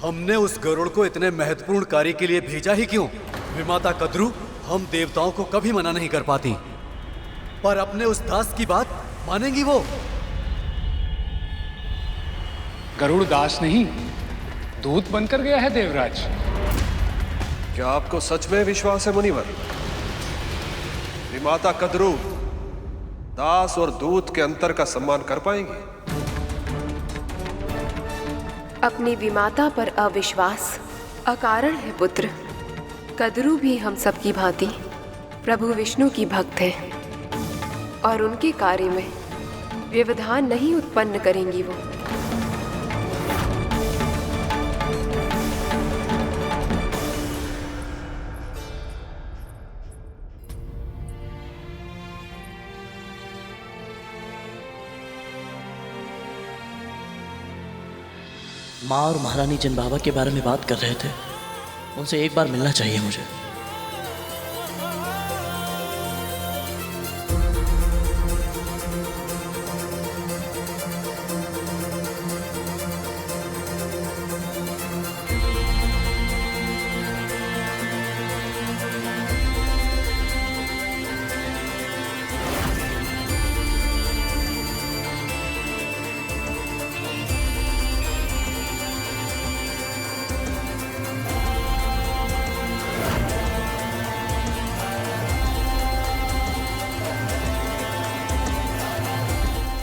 हमने उस गरुड़ को इतने महत्वपूर्ण कार्य के लिए भेजा ही क्यों? विमाता कद्रू हम देवताओं को कभी मना नहीं कर पाती, पर अपने उस दास की बात मानेंगी वो? गरुड़ दास नहीं, दूत बनकर गया है देवराज। क्या आपको सच में विश्वास है मुनिवर? विमाता कद्रू दास और दूत के अंतर का सम्मान कर पाएंगे? अपनी विमाता पर अविश्वास अकारण है पुत्र। कद्रू भी हम सब की भांति प्रभु विष्णु की भक्त है और उनके कार्य में व्यवधान नहीं उत्पन्न करेंगी वो। माँ और महारानी जिन बाबा के बारे में बात कर रहे थे, उनसे एक बार मिलना चाहिए मुझे।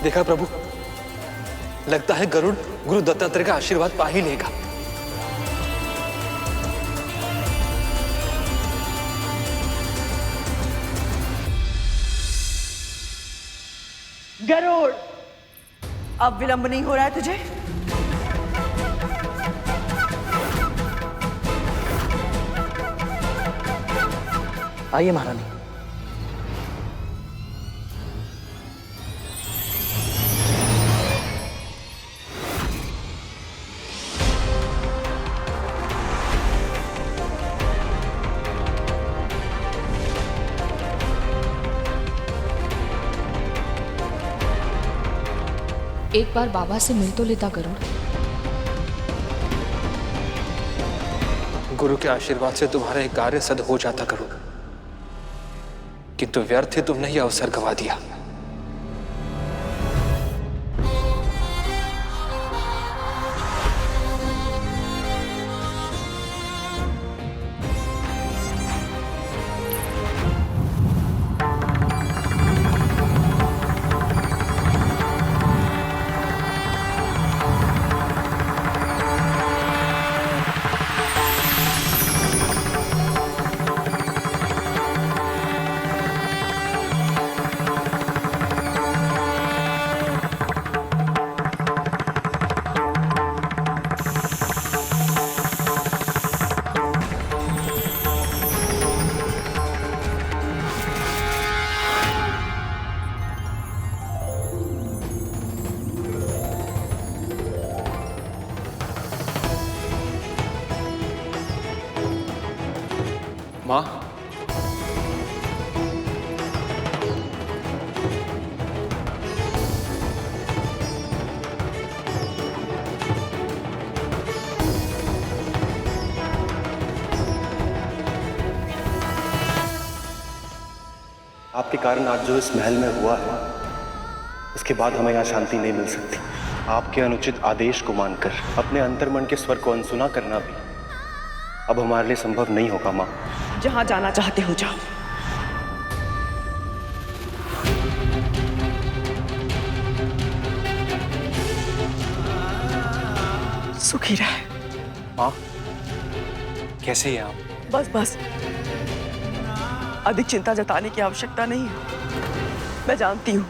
देखा प्रभु, लगता है गरुड़ गुरु दत्तात्रेय का आशीर्वाद पा ही लेगा। गरुड़, अब विलंब नहीं हो रहा है तुझे? आइए महारानी। एक बार बाबा से मिल तो लेता गरुड़। गुरु के आशीर्वाद से तुम्हारा एक कार्य सिद्ध हो जाता गरुड़, किंतु व्यर्थ ही तुमने यह अवसर गंवा दिया। माँ, आपके कारण आज जो इस महल में हुआ है, इसके बाद हमें यहाँ शांति नहीं मिल सकती। आपके अनुचित आदेश को मानकर अपने अंतर्मन के स्वर को अनसुना करना भी अब हमारे लिए संभव नहीं होगा। माँ, जहां जाना चाहते हो जाओ। सुखी रहे। माँ, कैसे हैं आप? बस बस, अधिक चिंता जताने की आवश्यकता नहीं है। मैं जानती हूं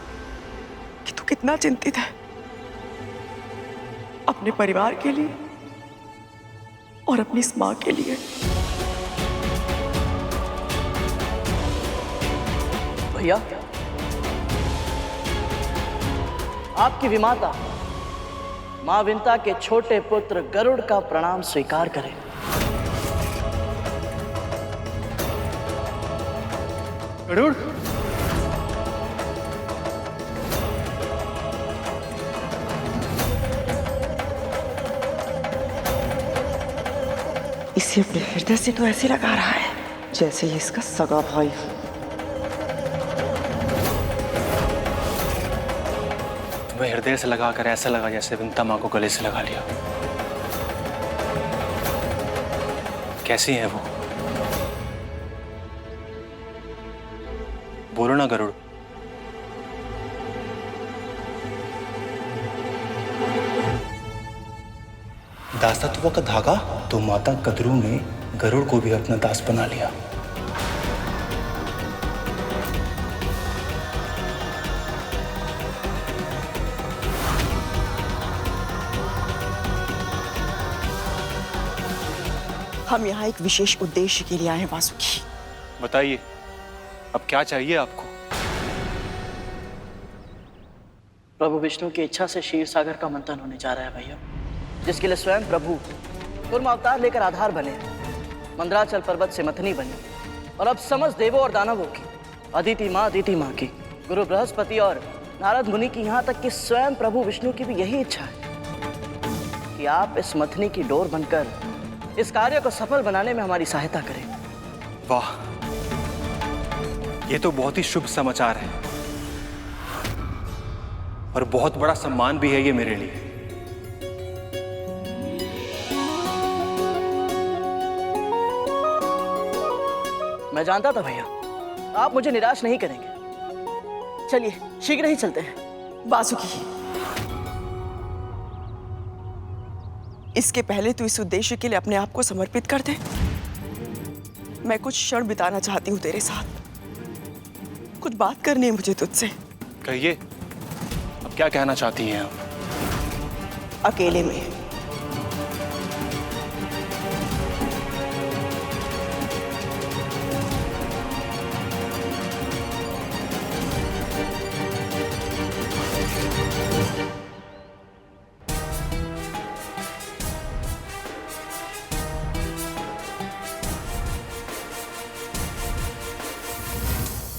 कि तू कितना चिंतित है अपने परिवार के लिए और अपनी इस मां के लिए। भैया, आपकी विमाता मां विंता के छोटे पुत्र गरुड़ का प्रणाम स्वीकार करें। गरुड़, इसे अपने हृदय से तो ऐसे लगा रहा है जैसे ये इसका सगा भाई हो। तुम्हें हृदय से लगाकर ऐसा लगा जैसे विंता माँ को गले से लगा लिया। कैसी है वो? बोलो ना गरुड़। दासत्व का धागा तो माता कद्रू ने गरुड़ को भी अपना दास बना लिया। हम यहाँ एक विशेष उद्देश्य के लिए आए हैं वासुकी। बताइए, अब क्या चाहिए आपको? प्रभु विष्णु की इच्छा से क्षीर सागर का मंथन होने जा रहा है भैया, जिसके लिए स्वयं प्रभु कूर्म अवतार लेकर आधार बने, मंदराचल पर्वत से मथनी बनी, और अब समस्त देवों और दानवों की, अदिति माँ की, गुरु बृहस्पति और नारद मुनि की, यहाँ तक कि स्वयं प्रभु विष्णु की भी यही इच्छा है कि आप इस मथनी की डोर बनकर इस कार्य को सफल बनाने में हमारी सहायता करें। वाह, ये तो बहुत ही शुभ समाचार है और बहुत बड़ा सम्मान भी है ये मेरे लिए। मैं जानता था भैया आप मुझे निराश नहीं करेंगे। चलिए शीघ्र ही चलते हैं। वासुकी, इसके पहले तू इस उद्देश्य के लिए अपने आप को समर्पित कर दे। मैं कुछ क्षण बिताना चाहती हूँ तेरे साथ। कुछ बात करनी है मुझे तुझसे। कहिए, अब क्या कहना चाहती हैं आप? अकेले में।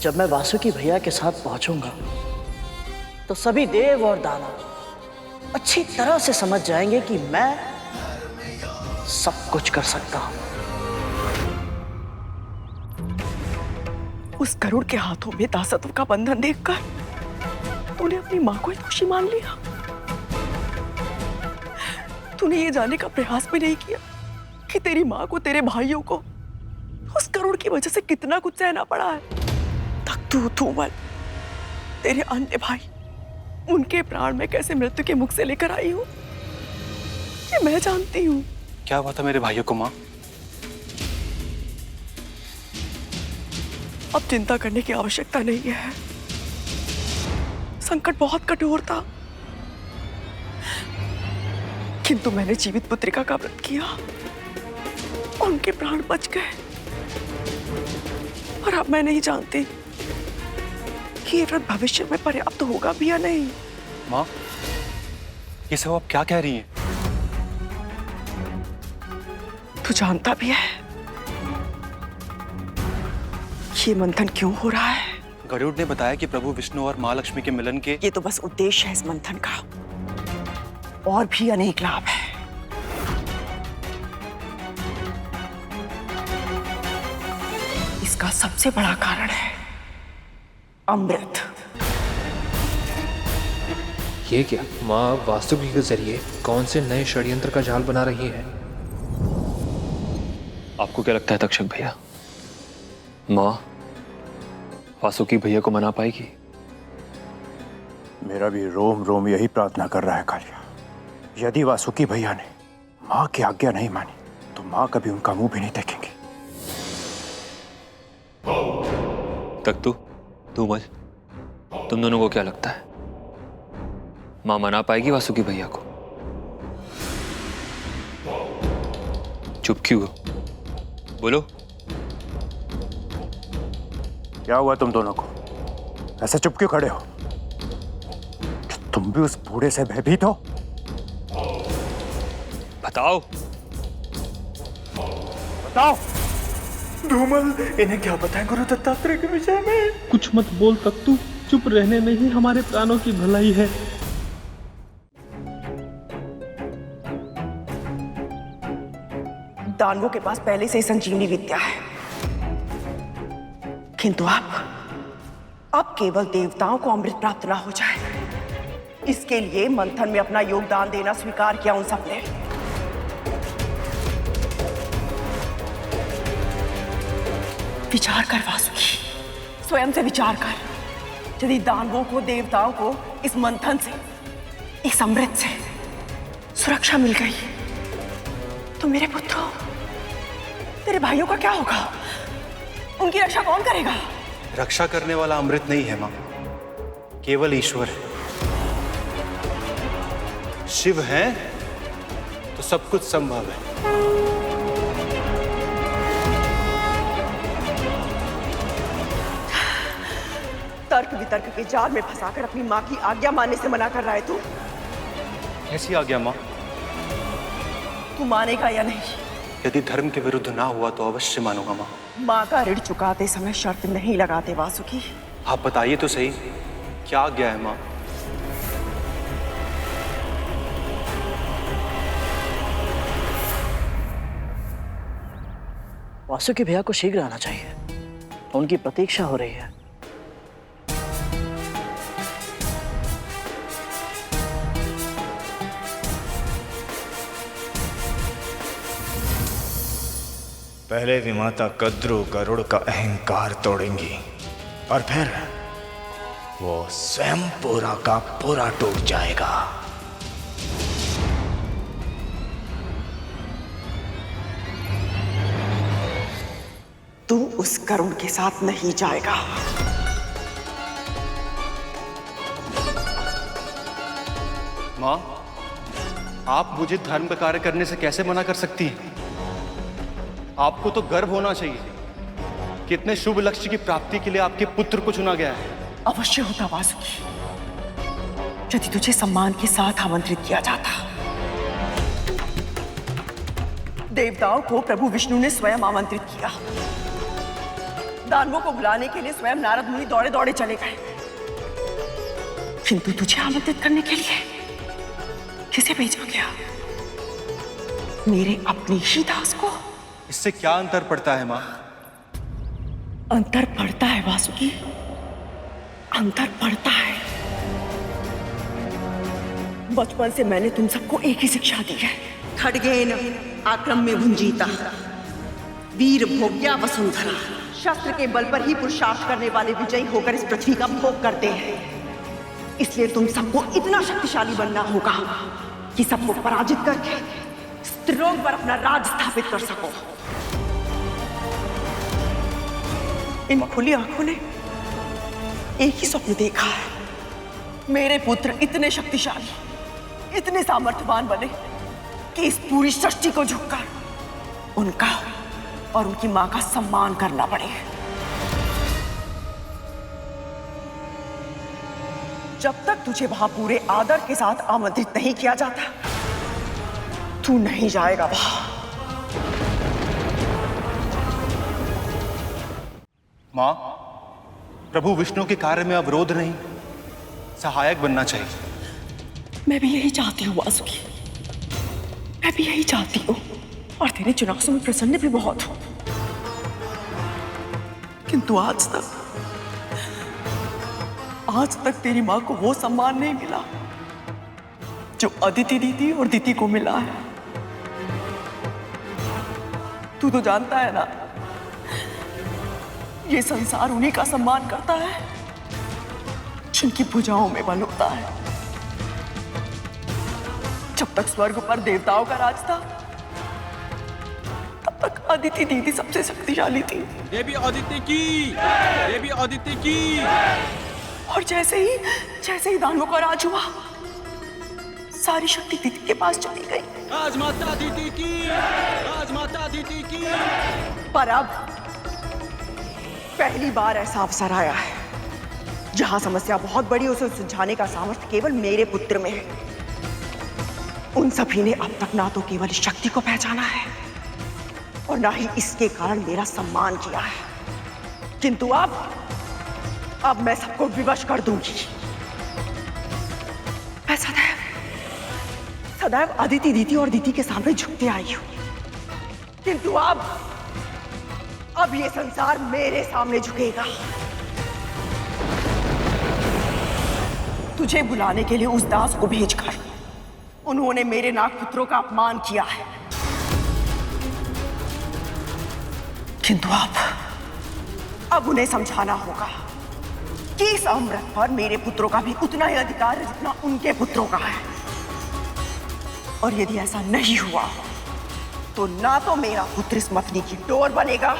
जब मैं वासुकी भैया के साथ पहुंचूंगा तो सभी देव और दानव अच्छी तरह से समझ जाएंगे कि मैं सब कुछ कर सकता हूं। उस गरुड़ के हाथों में दासत्व का बंधन देखकर तूने अपनी मां को ही दोषी मान लिया। तूने ये जानने का प्रयास भी नहीं किया कि तेरी मां को, तेरे भाइयों को उस गरुड़ की वजह से कितना कुछ सहना पड़ा है। धूमल, तेरे अन्य भाई, उनके प्राण में कैसे मृत्यु के मुख से लेकर आई हूं, ये मैं जानती हूं। क्या हुआ था मेरे भाइयों को माँ? अब चिंता करने की आवश्यकता नहीं है। संकट बहुत कठोर था, किंतु मैंने जीवित पुत्रिका का व्रत किया और उनके प्राण बच गए। और अब मैं नहीं जानती कि ये व्रत भविष्य में पर्याप्त होगा भी या नहीं। माँ, ये सब आप क्या कह रही हैं? तू जानता भी है ये मंथन क्यों हो रहा है? गरुड़ ने बताया कि प्रभु विष्णु और माँ लक्ष्मी के मिलन के। ये तो बस उद्देश्य है इस मंथन का, और भी अनेक लाभ है। इसका सबसे बड़ा कारण है अमृत। ये क्या? माँ वासुकी के जरिए कौन से नए षड्यंत्र का जाल बना रही है? आपको क्या लगता है तक्षक भैया, माँ वासुकी भैया को मना पाएगी? मेरा भी रोम रोम यही प्रार्थना कर रहा है कालिया। यदि वासुकी भैया ने माँ की आज्ञा नहीं मानी तो माँ कभी उनका मुंह भी नहीं देखेंगे। तख्तू, धूमल, तुम दोनों को क्या लगता है, माँ मना पाएगी वासुकी भैया को? चुप क्यों हो? बोलो। क्या हुआ तुम दोनों को? ऐसे चुप क्यों खड़े हो? क्या तुम भी उस बूढ़े से भयभीत हो? बताओ। बताओ। धूमल, इन्हें क्या बताएं गुरु दत्तात्रेय के विषय में? कुछ मत बोल तख्तू, चुप रहने में ही हमारे प्राणों की भलाई है। दानवों के पास पहले से ही संजीवनी विद्या है, किंतु अब केवल देवताओं को अमृत प्राप्त ना हो जाए, इसके लिए मंथन में अपना योगदान देना स्वीकार किया उन सबने। विचार कर वासुकी, स्वयं से विचार कर। यदि दानवों को, देवताओं को इस मंथन से, इस अमृत से सुरक्षा मिल गई, तो मेरे पुत्रों, तेरे भाइयों का क्या होगा? उनकी रक्षा कौन करेगा? रक्षा करने वाला अमृत नहीं है मां, केवल ईश्वर है। शिव है तो सब कुछ संभव है। तर्क वितर्क के जाल में फंसाकर अपनी मां की आज्ञा मानने से मना कर रहा है तू। ऐसी आज्ञा मां? तू मानेगा या नहीं? यदि धर्म के विरुद्ध ना हुआ तो अवश्य मानूंगा मां। मां का ऋण चुकाते समय शर्त नहीं लगाते वासुकी। आप बताइए तो सही, क्या आज्ञा है मां? वासुकी भैया को शीघ्र आना चाहिए, उनकी प्रतीक्षा हो रही है। पहले विमाता कद्रू गरुड़ का अहंकार तोड़ेंगी और फिर वो स्वयं पूरा का पूरा टूट जाएगा। तू उस करुण के साथ नहीं जाएगा। मां, आप मुझे धर्म का कार्य करने से कैसे मना कर सकती हैं? आपको तो गर्व होना चाहिए कि इतने शुभ लक्ष्य की प्राप्ति के लिए आपके पुत्र को चुना गया है। अवश्य होता वासुकी, यदि तुझे सम्मान के साथ आमंत्रित किया जाता। देवताओं को प्रभु विष्णु ने स्वयं आमंत्रित किया। दानवों को बुलाने के लिए स्वयं नारद मुनि दौड़े दौड़े चले गए, किंतु तुझे आमंत्रित करने के लिए किसे भेजा गया? मेरे अपने ही दास को। इससे क्या अंतर पड़ता है मां? अंतर पड़ता है वासुकी, अंतर पड़ता है। बचपन से मैंने तुम सबको एक ही शिक्षा दी है। खड्गेन आक्रम में भुंजीता, वीर भोग्या वसुंधरा। शस्त्र के बल पर ही पुरुषार्थ करने वाले विजयी होकर इस पृथ्वी का भोग करते हैं। इसलिए तुम सबको इतना शक्तिशाली बनना होगा कि सबको पराजित करके स्त्रीलोक पर अपना राज स्थापित कर सको। इन खुली आंखों ने एक ही स्वप्न देखा है, मेरे पुत्र इतने शक्तिशाली, इतने सामर्थ्यवान बने कि इस पूरी सृष्टि को झुककर उनका और उनकी मां का सम्मान करना पड़े। जब तक तुझे वहां पूरे आदर के साथ आमंत्रित नहीं किया जाता, तू नहीं जाएगा वहां। मां, प्रभु विष्णु के कार्य में अवरोध नहीं, सहायक बनना चाहिए। मैं भी यही चाहती हूँ वासुकी, मैं भी यही चाहती हूँ, और तेरे चुनाव से मैं प्रसन्न भी बहुत हूँ। किंतु आज तक तेरी माँ को वो सम्मान नहीं मिला जो अदिति दीदी और दीदी को मिला है। तू तो जानता है ना, ये संसार उन्हीं का सम्मान करता है जिनकी भुजाओं में बल होता है। जब तक स्वर्ग पर देवताओं का राज था, तब तक अदिति दीदी सबसे शक्तिशाली थी। देवी अदिति की, देवी अदिति की। और जैसे ही दानवों का राज हुआ, सारी शक्ति दीदी के पास चली गई। राजमाता दीदी की, राजमाता दीदी की। पर अब पहली बार ऐसा अवसर आया है जहां समस्या बहुत बड़ी, उसे सुलझाने का सामर्थ्य केवल मेरे पुत्र में है। उन सभी ने अब तक ना तो केवल इस शक्ति को पहचाना है और ना ही इसके कारण मेरा सम्मान किया है। किंतु अब मैं सबको विवश कर दूंगी। मैं सदैव अदिति दीदी और दीदी के सामने झुकती आई हूं, किंतु अब ये संसार मेरे सामने झुकेगा। तुझे बुलाने के लिए उस दास को भेजकर उन्होंने मेरे नागपुत्रों का अपमान किया है, किंतु अब उन्हें समझाना होगा कि इस अमृत पर मेरे पुत्रों का भी उतना ही अधिकार है जितना उनके पुत्रों का है। और यदि ऐसा नहीं हुआ तो ना तो मेरा पुत्र इस मथनी की डोर बनेगा,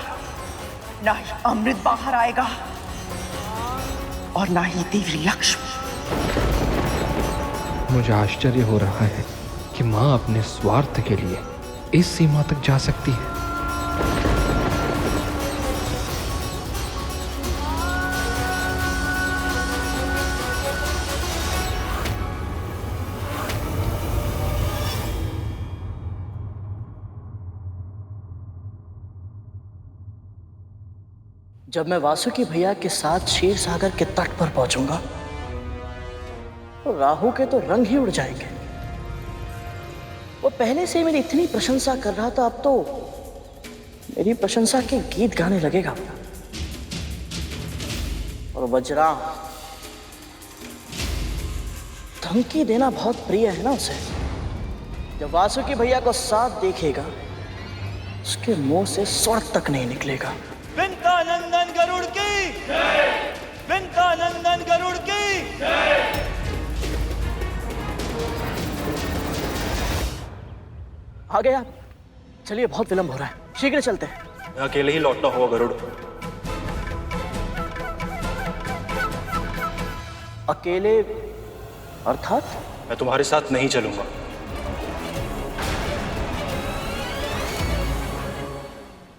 ना ही अमृत बाहर आएगा, और ना ही देवी लक्ष्मी। मुझे आश्चर्य हो रहा है कि माँ अपने स्वार्थ के लिए इस सीमा तक जा सकती है। जब मैं वासुकी भैया के साथ क्षीर सागर के तट पर पहुंचूंगा तो राहु के तो रंग ही उड़ जाएंगे। वो पहले से मेरी इतनी प्रशंसा कर रहा था, अब तो मेरी प्रशंसा के गीत गाने लगेगा। और वज्राम धमकी देना बहुत प्रिय है ना उसे। जब वासुकी भैया को साथ देखेगा उसके मुंह से स्वर तक नहीं निकलेगा। विंता नंदन गरुड़ की जय, विंता नंदन गरुड़ की जय। आ गए आप? चलिए, बहुत विलंब हो रहा है, शीघ्र चलते हैं। मैं अकेले ही लौटना होगा गरुड़। अकेले अर्थात? मैं तुम्हारे साथ नहीं चलूंगा।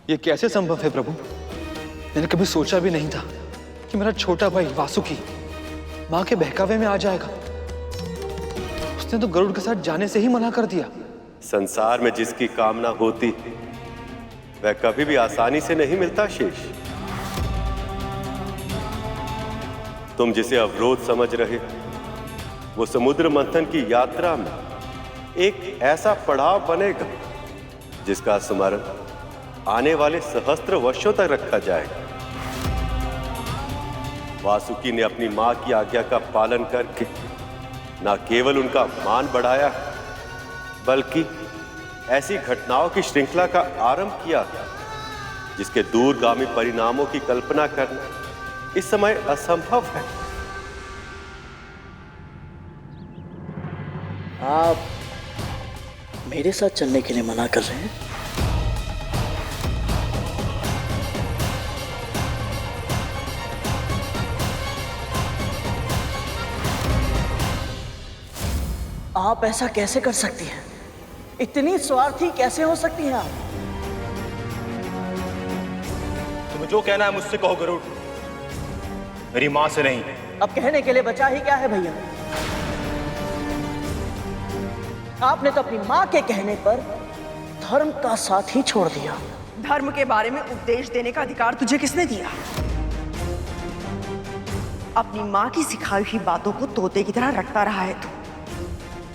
ये कैसे संभव है प्रभु? मैंने कभी सोचा भी नहीं था कि मेरा छोटा भाई वासुकी मां के बहकावे में आ जाएगा। उसने तो गरुड़ के साथ जाने से ही मना कर दिया। संसार में जिसकी कामना होती वह कभी भी आसानी से नहीं मिलता शेष। तुम जिसे अवरोध समझ रहे वो समुद्र मंथन की यात्रा में एक ऐसा पड़ाव बनेगा जिसका स्मरण आने वाले सहस्त्र वर्षों तक रखा जाएगा। वासुकी ने अपनी मां की आज्ञा का पालन करके न केवल उनका मान बढ़ाया बल्कि ऐसी घटनाओं की श्रृंखला का आरंभ किया जिसके दूरगामी परिणामों की कल्पना करना इस समय असंभव है। आप मेरे साथ चलने के लिए मना कर रहे हैं? आप ऐसा कैसे कर सकती हैं? इतनी स्वार्थी कैसे हो सकती हैं आप? तुम्हें जो कहना है मुझसे कहो गरुड़, मेरी मां से नहीं। अब कहने के लिए बचा ही क्या है भैया? आपने तो अपनी मां के कहने पर धर्म का साथ ही छोड़ दिया। धर्म के बारे में उपदेश देने का अधिकार तुझे किसने दिया? अपनी मां की सिखाई हुई बातों को तोते की तरह रटता रहा है तू।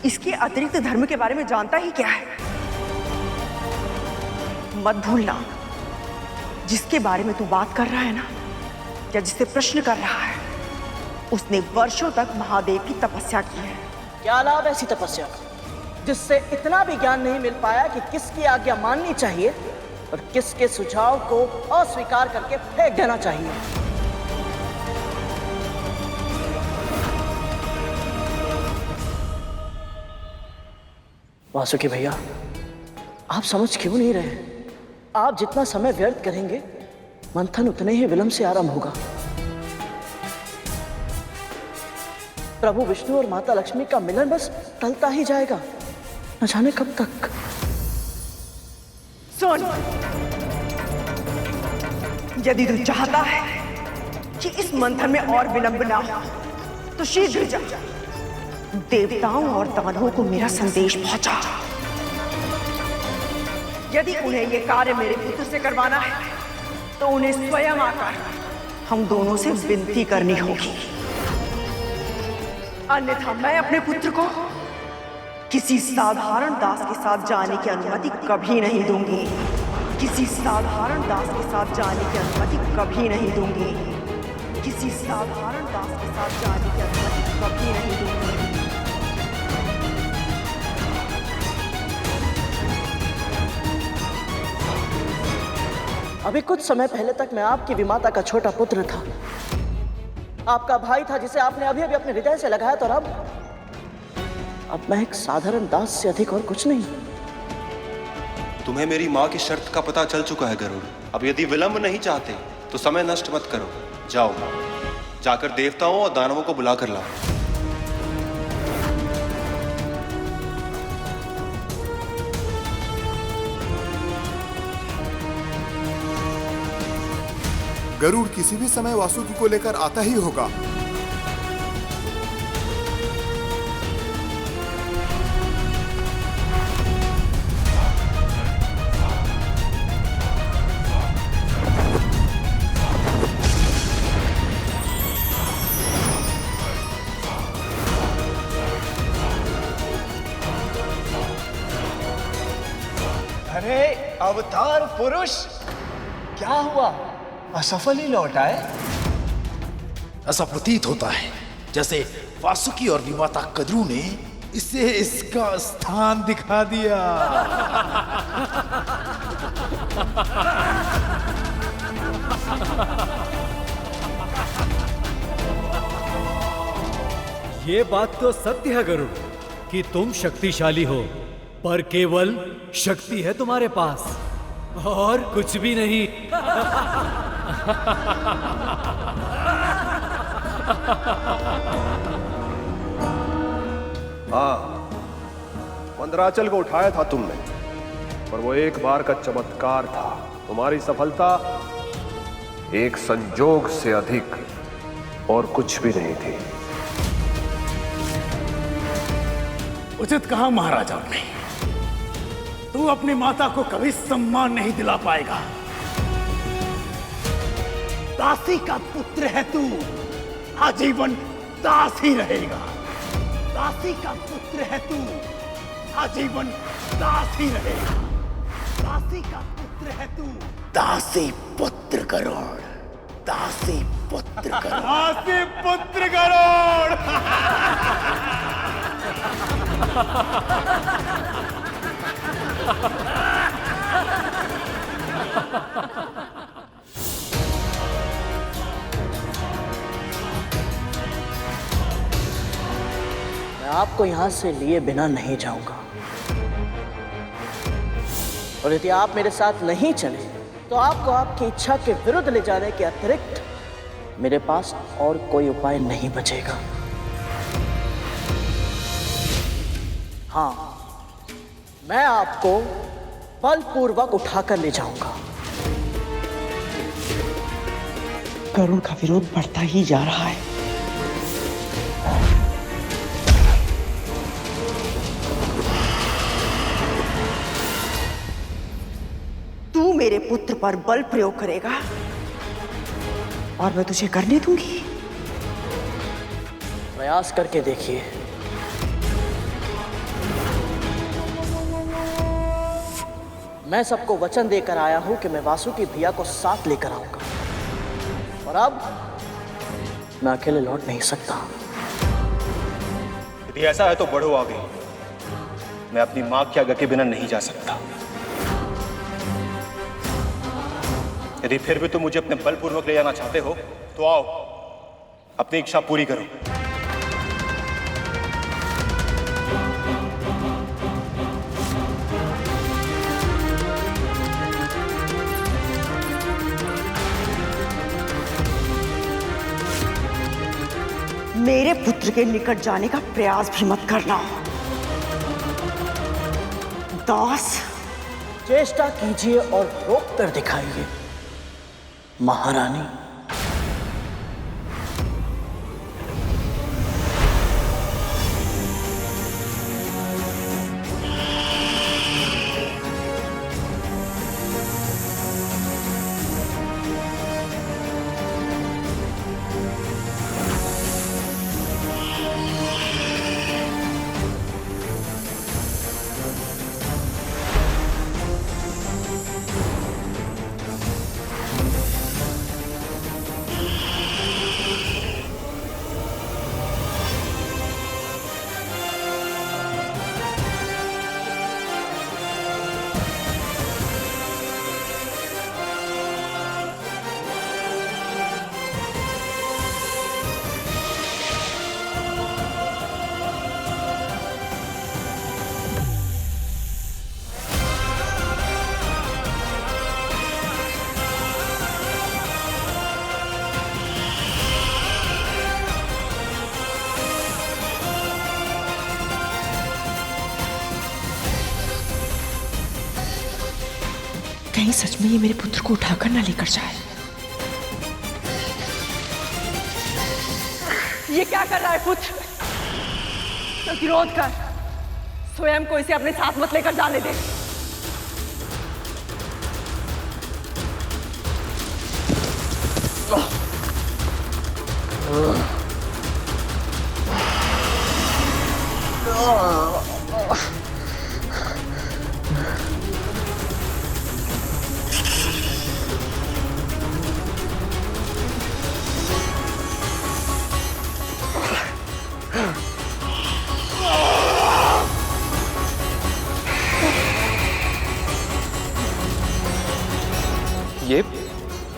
इसके अतिरिक्त धर्म के बारे में जानता ही क्या है? मत भूलना, जिसके बारे में तू बात कर रहा है ना, या जिससे प्रश्न कर रहा है, उसने वर्षों तक महादेव की तपस्या की है। क्या लाभ ऐसी तपस्या का जिससे इतना भी ज्ञान नहीं मिल पाया कि किसकी आज्ञा माननी चाहिए और किसके सुझाव को अस्वीकार करके फेंक देना चाहिए? वासुकी भैया, आप समझ क्यों नहीं रहे? आप जितना समय व्यर्थ करेंगे मंथन उतने ही विलंब से आरंभ होगा। प्रभु विष्णु और माता लक्ष्मी का मिलन बस टलता ही जाएगा, न जाने कब तक। सुन, यदि तू चाहता है कि इस मंथन में और विलंब ना हो तो शीघ्र जा देवताओं और दानवों को मेरा संदेश पहुंचा। यदि उन्हें यह कार्य मेरे पुत्र से करवाना है तो उन्हें स्वयं आकर हम दोनों से विनती करनी होगी, अन्यथा मैं अपने पुत्र को किसी साधारण दास के साथ जाने की अनुमति कभी नहीं दूंगी। किसी साधारण दास के साथ जाने की अनुमति कभी नहीं दूंगी। किसी साधारण दास के साथ जाने की अनुमति कभी नहीं दूंगी। अभी कुछ समय पहले तक मैं आपकी विमाता का छोटा पुत्र था, आपका भाई था जिसे आपने अभी अभी अपने हृदय से लगाया, तो अब मैं एक साधारण दास से अधिक और कुछ नहीं। तुम्हें मेरी माँ की शर्त का पता चल चुका है गरुड़। अब यदि विलंब नहीं चाहते तो समय नष्ट मत करो। जाओ, जाकर देवताओं और दानवों को बुला कर लाओ। गरुड़ किसी भी समय वासुकी को लेकर आता ही होगा। अरे अवतार पुरुष, क्या हुआ? असफल ही लौट आए? ऐसा प्रतीत होता है जैसे वासुकी और विमाता कद्रू ने इसे इसका स्थान दिखा दिया। ये बात तो सत्य है गरुड़ कि तुम शक्तिशाली हो, पर केवल शक्ति है तुम्हारे पास और कुछ भी नहीं। हाँ, मंदराचल को उठाया था तुमने, पर वो एक बार का चमत्कार था। तुम्हारी सफलता एक संजोग से अधिक और कुछ भी नहीं थी। उचित कहा महाराजा ने। तू अपनी माता को कभी सम्मान नहीं दिला पाएगा। दासी का पुत्र है तू, आजीवन दास ही रहेगा। दासी का पुत्र है तू, आजीवन दास ही रहेगा। दासी का पुत्र है तू, दासी पुत्र गरुड़, दासी पुत्र गरुड़, दासी पुत्र गरुड़। मैं आपको यहां से लिए बिना नहीं जाऊंगा, और यदि आप मेरे साथ नहीं चले तो आपको आपकी इच्छा के विरुद्ध ले जाने के अतिरिक्त मेरे पास और कोई उपाय नहीं बचेगा। हाँ, मैं आपको बलपूर्वक उठाकर ले जाऊंगा। गरुड़ का विरोध बढ़ता ही जा रहा है। तू मेरे पुत्र पर बल प्रयोग करेगा और मैं तुझे करने दूंगी। प्रयास करके देखिए। मैं सबको वचन देकर आया हूं कि मैं वासुकी भैया को साथ लेकर आऊंगा, और अब मैं अकेले लौट नहीं सकता। यदि ऐसा है तो बढ़ो आगे। मैं अपनी मां की आज्ञा के बिना नहीं जा सकता। यदि फिर भी तुम मुझे अपने बलपूर्वक ले जाना चाहते हो तो आओ, अपनी इच्छा पूरी करो। मेरे पुत्र के निकट जाने का प्रयास भी मत करना। दास, चेष्टा कीजिए और रोक कर दिखाइए महारानी। कहीं सच में ये मेरे पुत्र को उठाकर ना लेकर जाए। ये क्या कर रहा है पुत्र? प्रतिरोध कर, स्वयं को इसे अपने साथ मत लेकर जाने दे।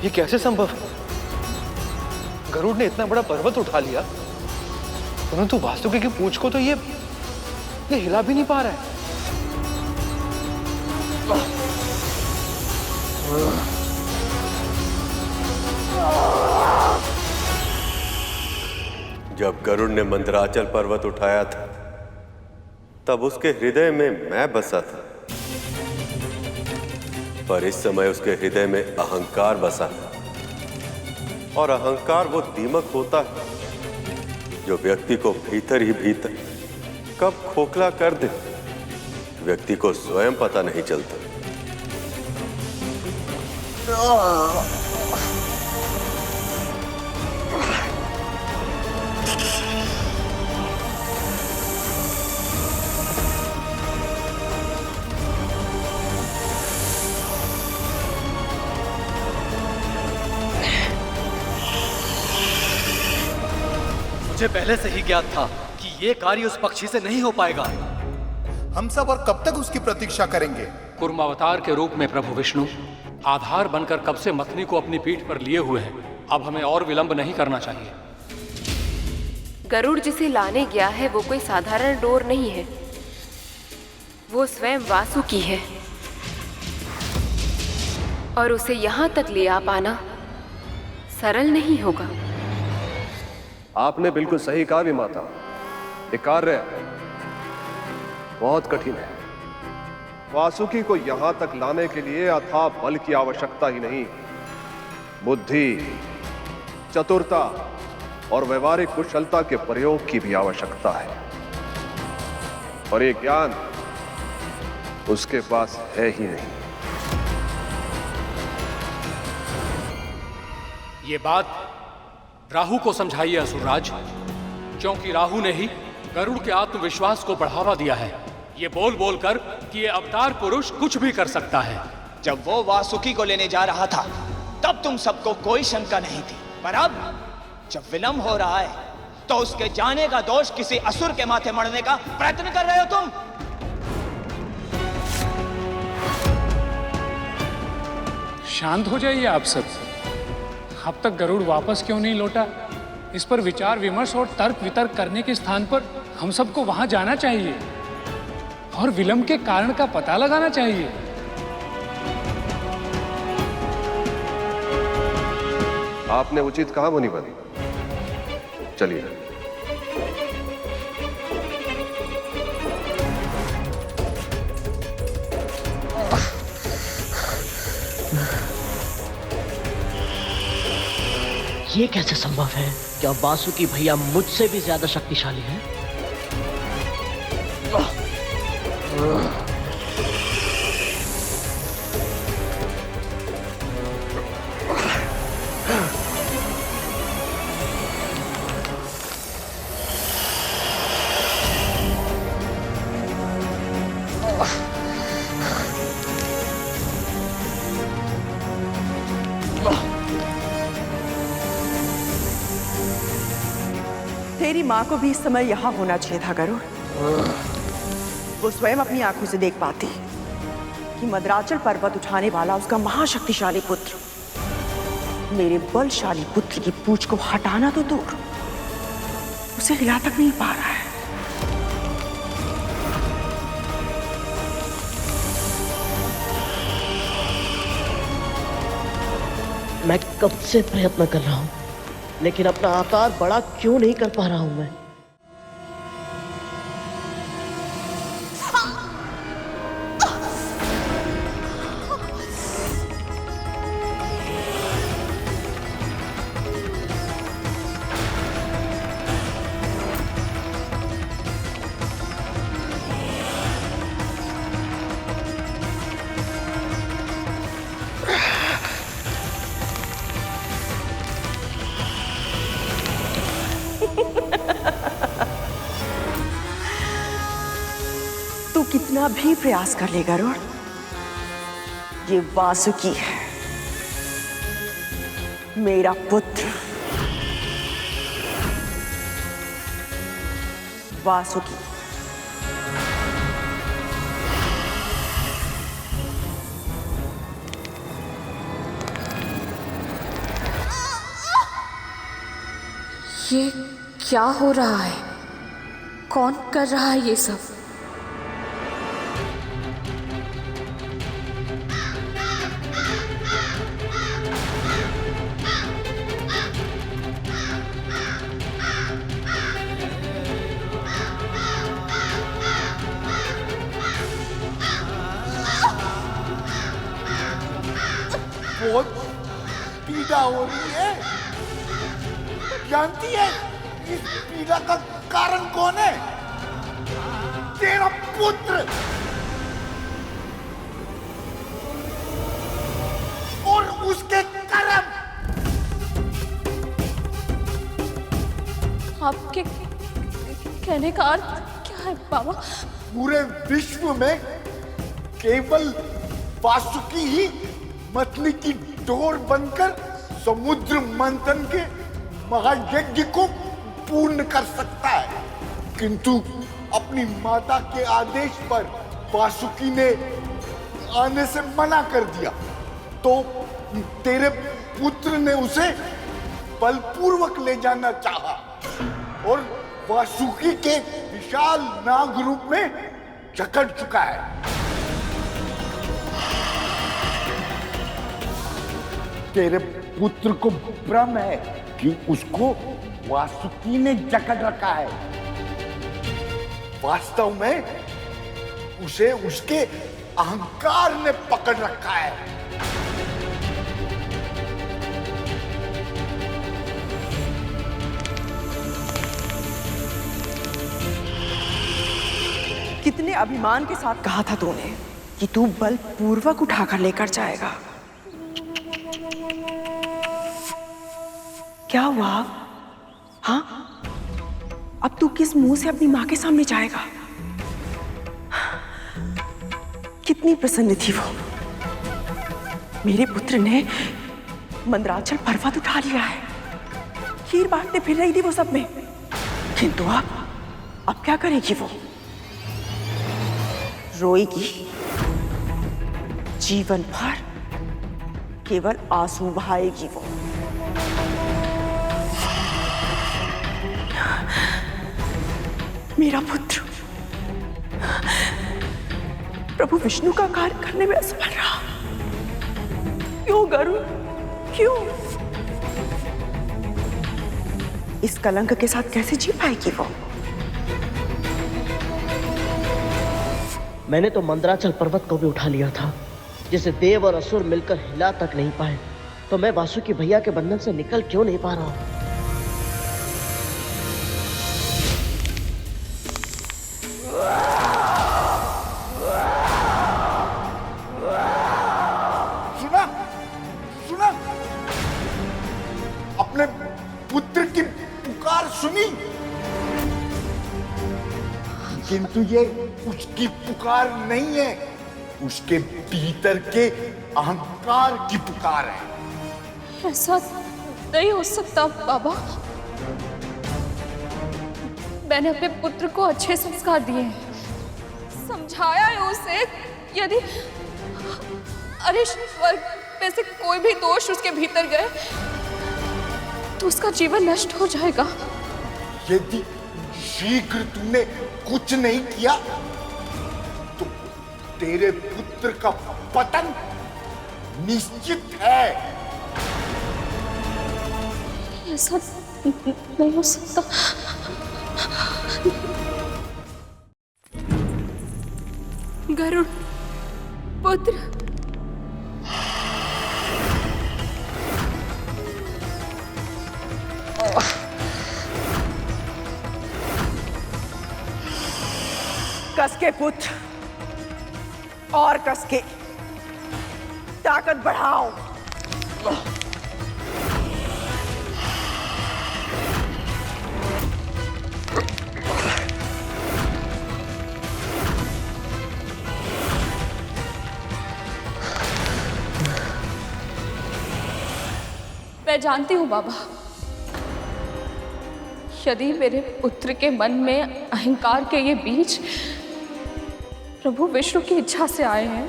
ये कैसे संभव है? गरुड़ ने इतना बड़ा पर्वत उठा लिया, परंतु वासुकी की पूंछ को तो ये हिला भी नहीं पा रहा है। जब गरुड़ ने मंदराचल पर्वत उठाया था, तब उसके हृदय में मैं बसा था, पर इस समय उसके हृदय में अहंकार बसा है। और अहंकार वो दीमक होता है जो व्यक्ति को भीतर ही भीतर कब खोखला कर दे, व्यक्ति को स्वयं पता नहीं चलता। मुझे पहले से ही ज्ञात था कि ये कार्य उस पक्षी से नहीं हो पाएगा। हम सब और कब तक उसकी प्रतीक्षा करेंगे? कुर्म अवतार के रूप में प्रभु विष्णु आधार बनकर कब से मथनी को अपनी पीठ पर लिए हुए हैं। अब हमें और विलंब नहीं करना चाहिए। गरुड़ जिसे लाने गया है वो कोई साधारण डोर नहीं है, वो स्वयं वासुकी है, और उसे यहाँ तक ले आ पाना सरल नहीं होगा। आपने बिल्कुल सही कहा विमाता, ये कार्य बहुत कठिन है। वासुकी को यहां तक लाने के लिए अथाह बल की आवश्यकता ही नहीं, बुद्धि, चतुरता और व्यवहारिक कुशलता के प्रयोग की भी आवश्यकता है, और ये ज्ञान उसके पास है ही नहीं। ये बात राहु को समझाइए असुरराज, क्योंकि राहु ने ही गरुड़ के आत्मविश्वास को बढ़ावा दिया है, ये बोल बोल कर कि ये अवतार पुरुष कुछ भी कर सकता है। जब वो वासुकी को लेने जा रहा था तब तुम सबको कोई शंका नहीं थी, पर अब जब विलंब हो रहा है तो उसके जाने का दोष किसी असुर के माथे मढ़ने का प्रयत्न कर रहे हो तुम। शांत हो जाइए आप सब। अब तक गरुड़ वापस क्यों नहीं लौटा? इस पर विचार विमर्श और तर्क वितर्क करने के स्थान पर हम सबको वहां जाना चाहिए और विलंब के कारण का पता लगाना चाहिए। आपने उचित कहा मुनिवर, चलिए। ये कैसे संभव है? क्या वासुकी भैया मुझसे भी ज्यादा शक्तिशाली है? तेरी माँ को भी इस समय यहाँ होना चाहिए था गरुड़। वो स्वयं अपनी आंखों से देख पाती कि मंदराचल पर्वत उठाने वाला उसका महाशक्तिशाली पुत्र मेरे बलशाली पुत्र की पूंछ को हटाना तो दूर, उसे हिला तक नहीं पा रहा है। मैं कब से प्रयत्न कर रहा हूं, लेकिन अपना आकार बड़ा क्यों नहीं कर पा रहा हूं मैं? तू कितना भी प्रयास कर ले गरुड़, ये वासुकी है, मेरा पुत्र वासुकी। ये क्या हो रहा है? कौन कर रहा है ये सब? बहुत पीड़ा हो रही है। जानती है इस पीड़ा का कारण कौन है? तेरा पुत्र और उसके कर्म। आपके कहने का अर्थ क्या है बाबा? पूरे विश्व में केवल वासुकी ही मथनी की डोर बनकर समुद्र मंथन के महायज्ञ को पूर्ण कर सकता है, किंतु अपनी माता के आदेश पर वासुकी ने आने से मना कर दिया, तो तेरे पुत्र ने उसे बलपूर्वक ले जाना चाहा और वासुकी के विशाल नाग रूप में जकड़ चुका है। तेरे पुत्र को भ्रम है कि उसको वासुकी ने जकड़ रखा है। वास्तव में उसे उसके अहंकार ने पकड़ रखा है। कितने अभिमान के साथ कहा था तूने कि तू बलपूर्वक उठाकर लेकर जाएगा। क्या हुआ? हाँ, अब तू किस मुंह से अपनी मां के सामने जाएगा? कितनी प्रसन्न थी वो। मेरे पुत्र ने मंदराचल पर्वत उठा लिया है, खीर बांटते फिर रही थी वो सब में, किंतु अब क्या करेगी वो? रोएगी जीवन भर, केवल आंसू बहाएगी वो। मेरा पुत्र प्रभु विष्णु का कार्य करने में असफल रहा। क्यों गरुड़, क्यों? इस कलंक के साथ कैसे जी पाएगी वो? मैंने तो मंदराचल पर्वत को भी उठा लिया था, जिसे देव और असुर मिलकर हिला तक नहीं पाए, तो मैं वासुकी भैया के बंधन से निकल क्यों नहीं पा रहा हूं? सुना, सुना, अपने पुत्र की पुकार सुनी, किंतु ये उसकी पुकार नहीं है, उसके भीतर के अहंकार की पुकार है। ऐसा नहीं हो सकता बाबा। मैंने अपने पुत्र को अच्छे संस्कार दिए हैं, समझाया है उसे, यदि अरे स्वर्ग में से कोई भी दोष उसके भीतर गए तो उसका जीवन नष्ट हो जाएगा। यदि शीघ्र तूने कुछ नहीं किया तो तेरे पुत्र का पतन निश्चित है। ऐसा नहीं हो सकता। गरुड़ पुत्र, कसके पुत्र, और कसके ताकत बढ़ाओ। मैं जानती हूँ बाबा, यदि मेरे पुत्र के मन में अहंकार के ये बीज प्रभु विष्णु की इच्छा से आए हैं,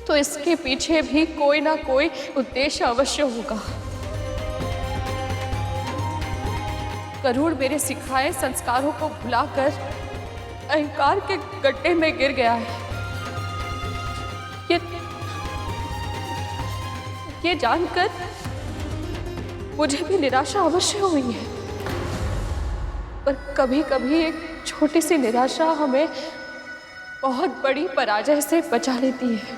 तो इसके पीछे भी कोई ना कोई उद्देश्य अवश्य होगा। गरुड़ मेरे सिखाए संस्कारों को भुलाकर अहंकार के गड्ढे में गिर गया है। ये जानकर मुझे भी निराशा अवश्य हुई है, पर कभी कभी एक छोटी सी निराशा हमें बहुत बड़ी पराजय से बचा लेती है।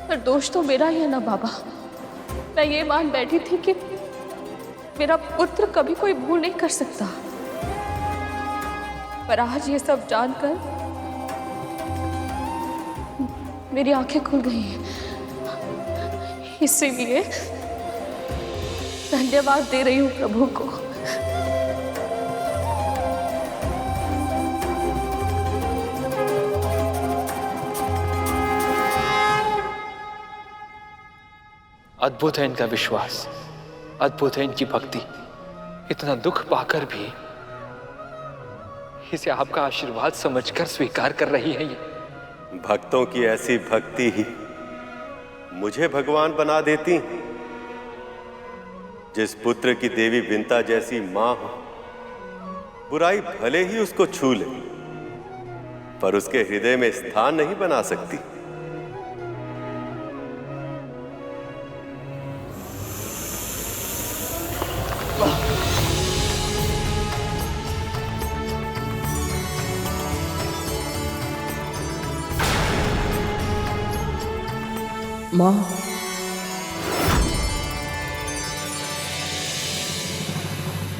पर दोष तो मेरा ही है ना बाबा। मैं ये मान बैठी थी कि मेरा पुत्र कभी कोई भूल नहीं कर सकता, पर आज ये सब जानकर मेरी आंखें खुल गई हैं। इसीलिए धन्यवाद दे रही हूँ प्रभु को। अद्भुत है इनका विश्वास, अद्भुत है इनकी भक्ति। इतना दुख पाकर भी इसे आपका आशीर्वाद समझकर स्वीकार कर रही है। ये भक्तों की ऐसी भक्ति ही मुझे भगवान बना देती। जिस पुत्र की देवी विंता जैसी मां हो, बुराई भले ही उसको छू ले, पर उसके हृदय में स्थान नहीं बना सकती। मां,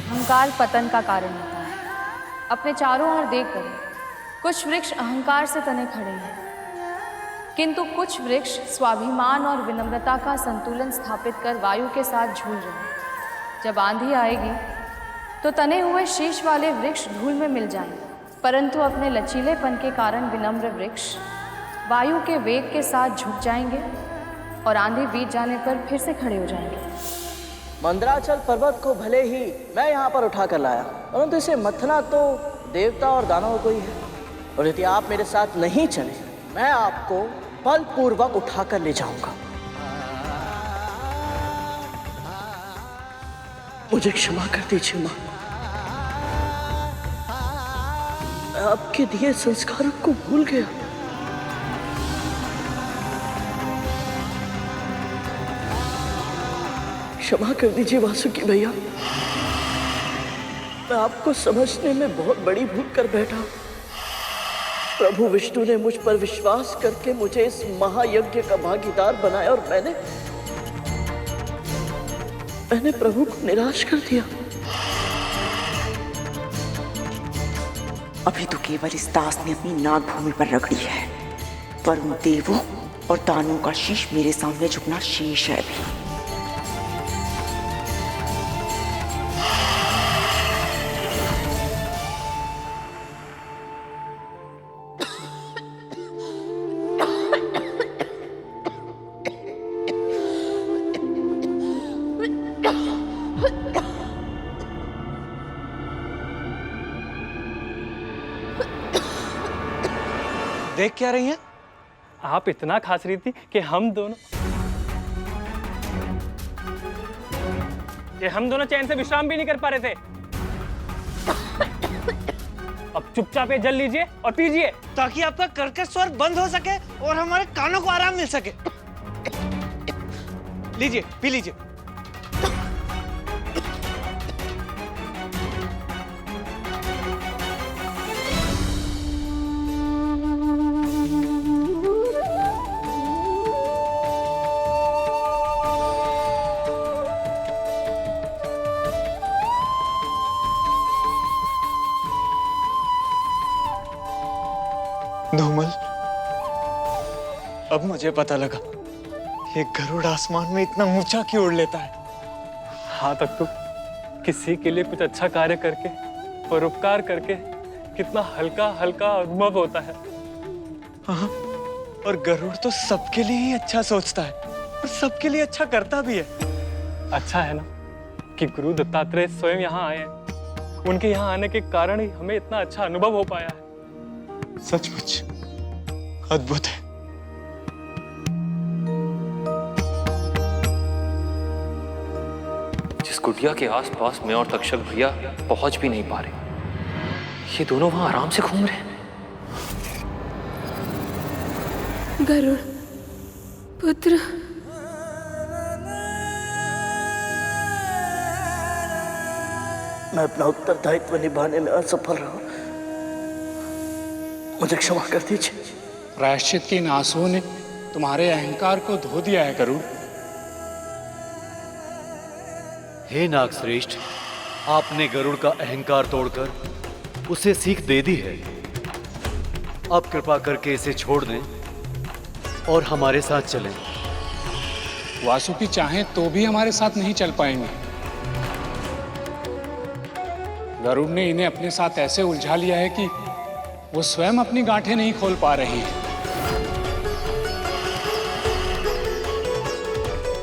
अहंकार पतन का कारण होता है। अपने चारों ओर देखकर कुछ वृक्ष अहंकार से तने खड़े हैं, किंतु कुछ वृक्ष स्वाभिमान और विनम्रता का संतुलन स्थापित कर वायु के साथ झूल रहे हैं। जब आंधी आएगी तो तने हुए शीश वाले वृक्ष धूल में मिल जाएंगे, परंतु अपने लचीलेपन के कारण विनम्र वृक्ष वायु के वेग के साथ झुक जाएंगे और आंधी बीत जाने पर फिर से खड़े हो जाएंगे। मंदराचल पर्वत को भले ही मैं यहाँ पर उठा कर लाया, परंतु इसे मथना तो देवता और दानवों को ही है, और यदि आप मेरे साथ नहीं चले, मैं आपको बलपूर्वक उठा कर ले जाऊंगा। मुझे क्षमा कर दीजिए मां, मैं आपके दिए संस्कारों को भूल गया। क्षमा कर दीजिए वासुकी भैया, मैं आपको समझने में बहुत बड़ी भूल कर बैठा। प्रभु विष्णु ने मुझ पर विश्वास करके मुझे इस महायज्ञ का भागीदार बनाया और मैंने प्रभु को निराश कर दिया। अभी तो केवल इस दास ने अपनी नाग भूमि पर रगड़ी है, पर उन देवों और दानवों का शीश मेरे सामने झुकना शेष है अभी। देख क्या रही हैं? आप इतना खास रही थी कि हम दोनों चैन से विश्राम भी नहीं कर पा रहे थे। अब चुपचाप ये जल लीजिए और पीजिए, ताकि आपका कर्कश स्वर बंद हो सके और हमारे कानों को आराम मिल सके। लीजिए, पी लीजिए। धूमल, अब मुझे पता लगा ये गरुड़ आसमान में इतना ऊंचा क्यों उड़ लेता है। हाँ तक तो किसी के लिए कुछ अच्छा कार्य करके, परोपकार करके कितना हल्का हल्का अनुभव होता है। हाँ, और गरुड़ तो सबके लिए ही अच्छा सोचता है और सबके लिए अच्छा करता भी है। अच्छा है ना कि गुरु दत्तात्रेय स्वयं यहाँ आए हैं। उनके यहाँ आने के कारण ही हमें इतना अच्छा अनुभव हो पाया है। सचमुच अद्भुत है। जिस कुटिया के आसपास मैं और तक्षक भैया पहुंच भी नहीं पा रहे, ये दोनों वहां आराम से घूम रहे हैं। गरुड़ पुत्र, मैं अपना उत्तरदायित्व निभाने में असफल रहा, मुझे क्षमा कर दीजिए। प्रायश्चित के इन आंसुओं ने तुम्हारे अहंकार को धो दिया है गरुड़। हे नागश्रेष्ठ, आपने गरुड़ का अहंकार तोड़कर उसे सीख दे दी है। अब कृपा करके इसे छोड़ दें और हमारे साथ चलें। वासुकी चाहें तो भी हमारे साथ नहीं चल पाएंगे। गरुड़ ने इन्हें अपने साथ ऐसे उलझा लिया है कि वो स्वयं अपनी गांठें नहीं खोल पा रही हैं।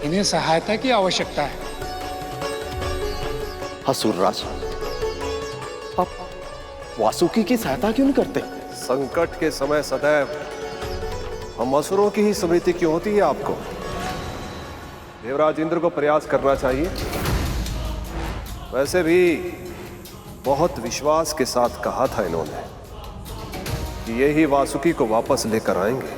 इन्हें सहायता की आवश्यकता है। असुरराज, आप वासुकी की सहायता क्यों नहीं करते? संकट के समय सदैव हम असुरों की ही स्मृति क्यों होती है आपको? देवराज इंद्र को प्रयास करना चाहिए। वैसे भी बहुत विश्वास के साथ कहा था इन्होंने कि ये ही वासुकी को वापस लेकर आएंगे।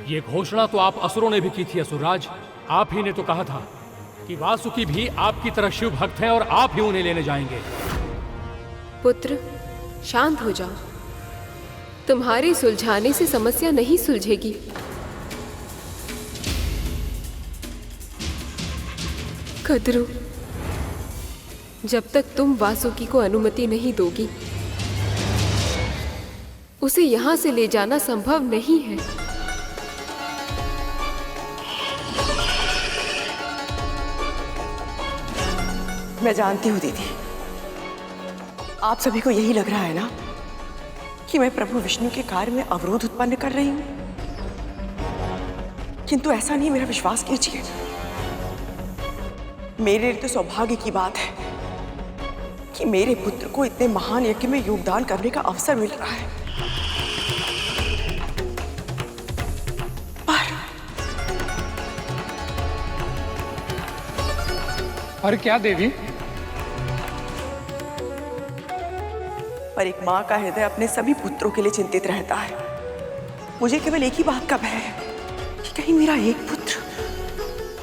ये घोषणा तो आप असुरों ने भी की थी असुरराज। आप ही ने तो कहा था कि वासुकी भी आपकी तरह शिव भक्त है और आप ही उन्हें लेने जाएंगे। पुत्र शांत हो जाओ। तुम्हारे सुलझाने से समस्या नहीं सुलझेगी। कद्रू, जब तक तुम वासुकी को अनुमति नहीं दोगी, उसे यहां से ले जाना संभव नहीं है। मैं जानती हूँ दीदी, आप सभी को यही लग रहा है ना कि मैं प्रभु विष्णु के कार्य में अवरोध उत्पन्न कर रही हूँ, किंतु ऐसा नहीं, मेरा विश्वास कीजिए। मेरे लिए तो सौभाग्य की बात है कि मेरे पुत्र को इतने महान यज्ञ में योगदान करने का अवसर मिल रहा है। पर क्या देवी? पर एक माँ का हृदय अपने सभी पुत्रों के लिए चिंतित रहता है। मुझे केवल एक ही बात का भय है कि कहीं मेरा एक पुत्र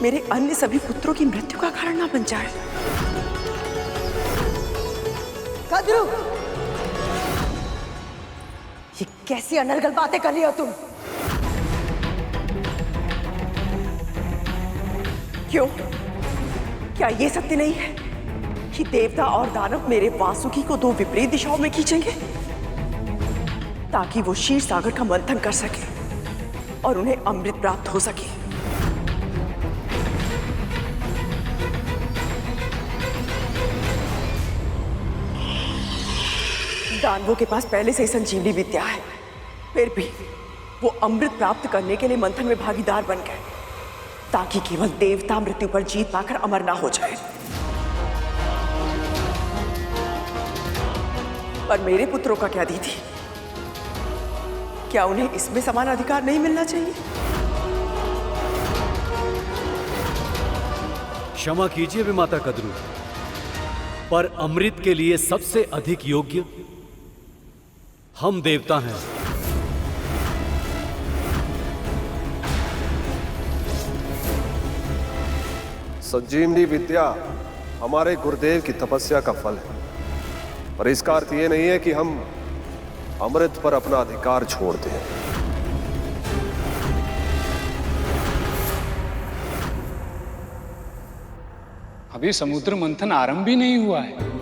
मेरे अन्य सभी पुत्रों की मृत्यु का कारण ना बन जाए। कद्रू, ये कैसी अनर्गल बातें कर रही हो तुम? क्यों? क्या ये सत्य नहीं है कि देवता और दानव मेरे वासुकी को दो विपरीत दिशाओं में खींचेंगे ताकि वो क्षीर सागर का मंथन कर सके और उन्हें अमृत प्राप्त हो सके? दानवों के पास पहले से ही संजीवनी विद्या है, फिर भी वो अमृत प्राप्त करने के लिए मंथन में भागीदार बन गए ताकि केवल देवता मृत्यु पर जीत पाकर अमर ना हो जाए। पर मेरे पुत्रों का क्या दीदी? क्या उन्हें इसमें समान अधिकार नहीं मिलना चाहिए? क्षमा कीजिए विमाता कद्रू, पर अमृत के लिए सबसे अधिक योग्य हम देवता हैं। संजीवनी विद्या हमारे गुरुदेव की तपस्या का फल है, पर इसका अर्थ यह नहीं है कि हम अमृत पर अपना अधिकार छोड़ दें। अभी समुद्र मंथन आरंभ भी नहीं हुआ है,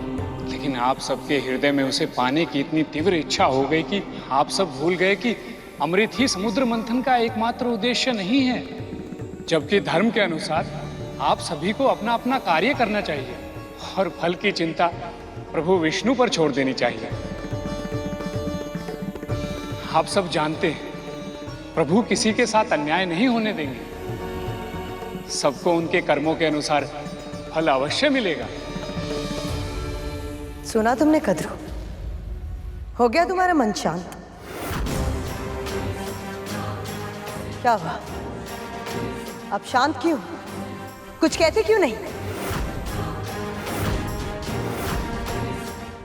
लेकिन आप सबके हृदय में उसे पाने की इतनी तीव्र इच्छा हो गई कि आप सब भूल गए कि अमृत ही समुद्र मंथन का एकमात्र उद्देश्य नहीं है, जबकि धर्म के अनुसार आप सभी को अपना अपना कार्य करना चाहिए और फल की चिंता प्रभु विष्णु पर छोड़ देनी चाहिए। आप सब जानते हैं प्रभु किसी के साथ अन्याय नहीं होने देंगे। सबको उनके कर्मों के अनुसार फल अवश्य मिलेगा। सुना तुमने कद्रू? हो गया तुम्हारा मन शांत? क्या हुआ? अब शांत क्यों? कुछ कहते क्यों नहीं?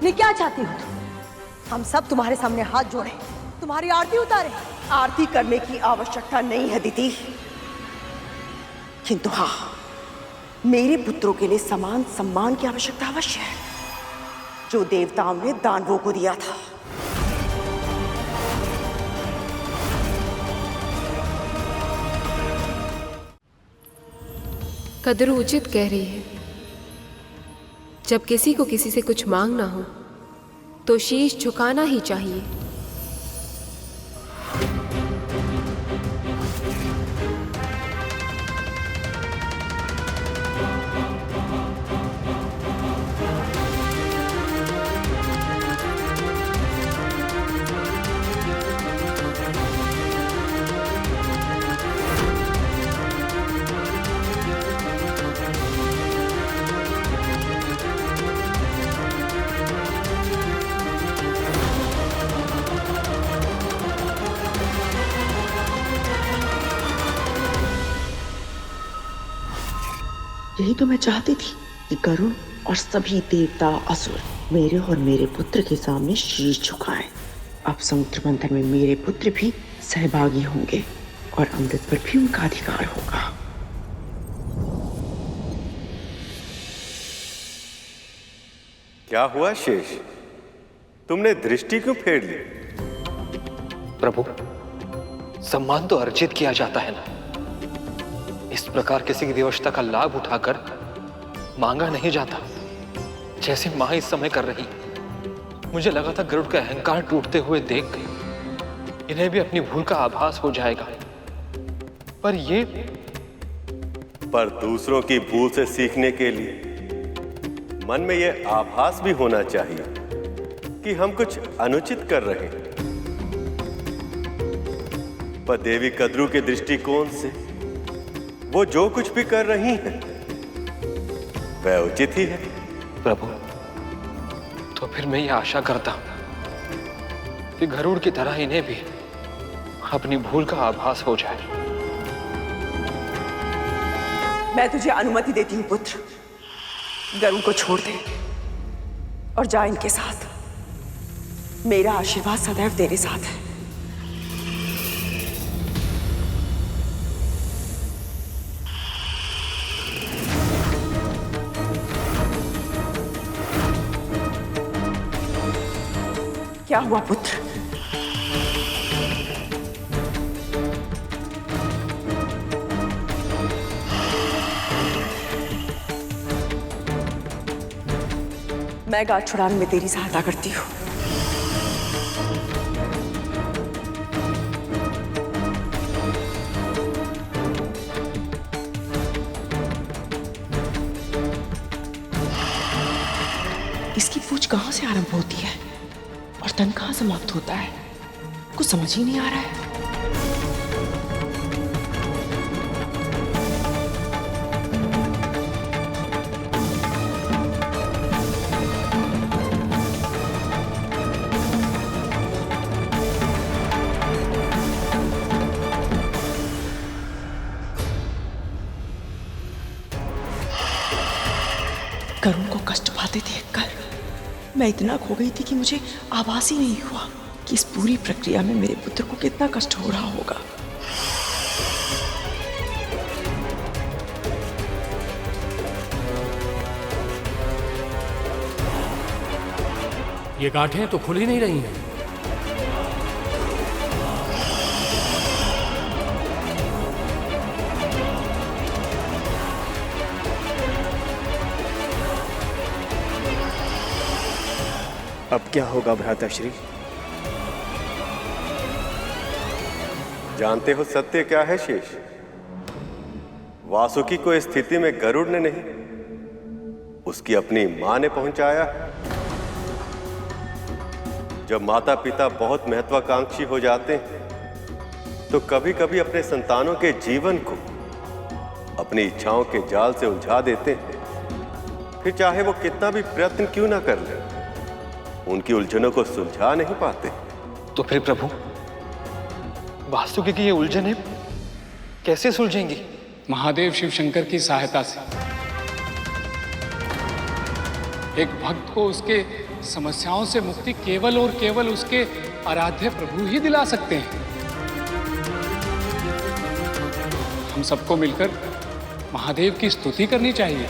नहीं, क्या चाहती हो तुम? हम सब तुम्हारे सामने हाथ जोड़े, तुम्हारी आरती उतारे? आरती करने की आवश्यकता नहीं है दीदी, किंतु हाँ, मेरे पुत्रों के लिए समान सम्मान की आवश्यकता अवश्य है, जो देवताओं ने दानवों को दिया था। कद्रू उचित कह रही है। जब किसी को किसी से कुछ मांगना हो तो शीश झुकाना ही चाहिए। यही तो मैं चाहती थी कि गरुड़ और सभी देवता असुर मेरे और मेरे पुत्र के सामने शीश झुकाएं। अब समुद्र मंथन में मेरे पुत्र भी सहभागी होंगे और अमृत पर भी उनका अधिकार होगा। क्या हुआ शेष? तुमने दृष्टि क्यों फेर ली? प्रभु, सम्मान तो अर्जित किया जाता है ना। इस प्रकार किसी की विवशता का लाभ उठाकर मांगा नहीं जाता, जैसे मां इस समय कर रही। मुझे लगा था गरुड़ का अहंकार टूटते हुए देख इन्हें भी अपनी भूल का आभास हो जाएगा, पर दूसरों की भूल से सीखने के लिए मन में यह आभास भी होना चाहिए कि हम कुछ अनुचित कर रहे हैं। पर देवी कद्रू के दृष्टिकोण से वो जो कुछ भी कर रही हैं वह उचित ही है। प्रभु, तो फिर मैं ये आशा करता हूं कि गरुड़ की तरह इन्हें भी अपनी भूल का आभास हो जाए। मैं तुझे अनुमति देती हूँ पुत्र, गरुड़ को छोड़ दे और जा इनके साथ। मेरा आशीर्वाद सदैव तेरे साथ है। क्या हुआ पुत्र? मैं गांठ छुड़ाने में तेरी सहायता करती हूँ। इसकी पूछ कहां से आरंभ होती है और तन कहां समाप्त होता है? कुछ समझ ही नहीं आ रहा है। करुण को कष्ट पाते देखकर मैं इतना खो गई थी कि मुझे आभास ही नहीं हुआ कि इस पूरी प्रक्रिया में मेरे पुत्र को कितना कष्ट हो रहा होगा। ये गांठें तो खुल ही नहीं रही हैं। अब क्या होगा भ्राताश्री? जानते हो सत्य क्या है शेष? वासुकी को इस स्थिति में गरुड़ ने नहीं, उसकी अपनी मां ने पहुंचाया। जब माता पिता बहुत महत्वाकांक्षी हो जाते हैं तो कभी कभी अपने संतानों के जीवन को अपनी इच्छाओं के जाल से उलझा देते हैं। फिर चाहे वो कितना भी प्रयत्न क्यों ना कर ले, उनकी उलझनों को सुलझा नहीं पाते। तो फिर प्रभु, वासुकी की ये उलझनें कैसे सुलझेंगी? महादेव शिव शंकर की सहायता से। एक भक्त को उसके समस्याओं से मुक्ति केवल और केवल उसके आराध्य प्रभु ही दिला सकते हैं। हम सबको मिलकर महादेव की स्तुति करनी चाहिए।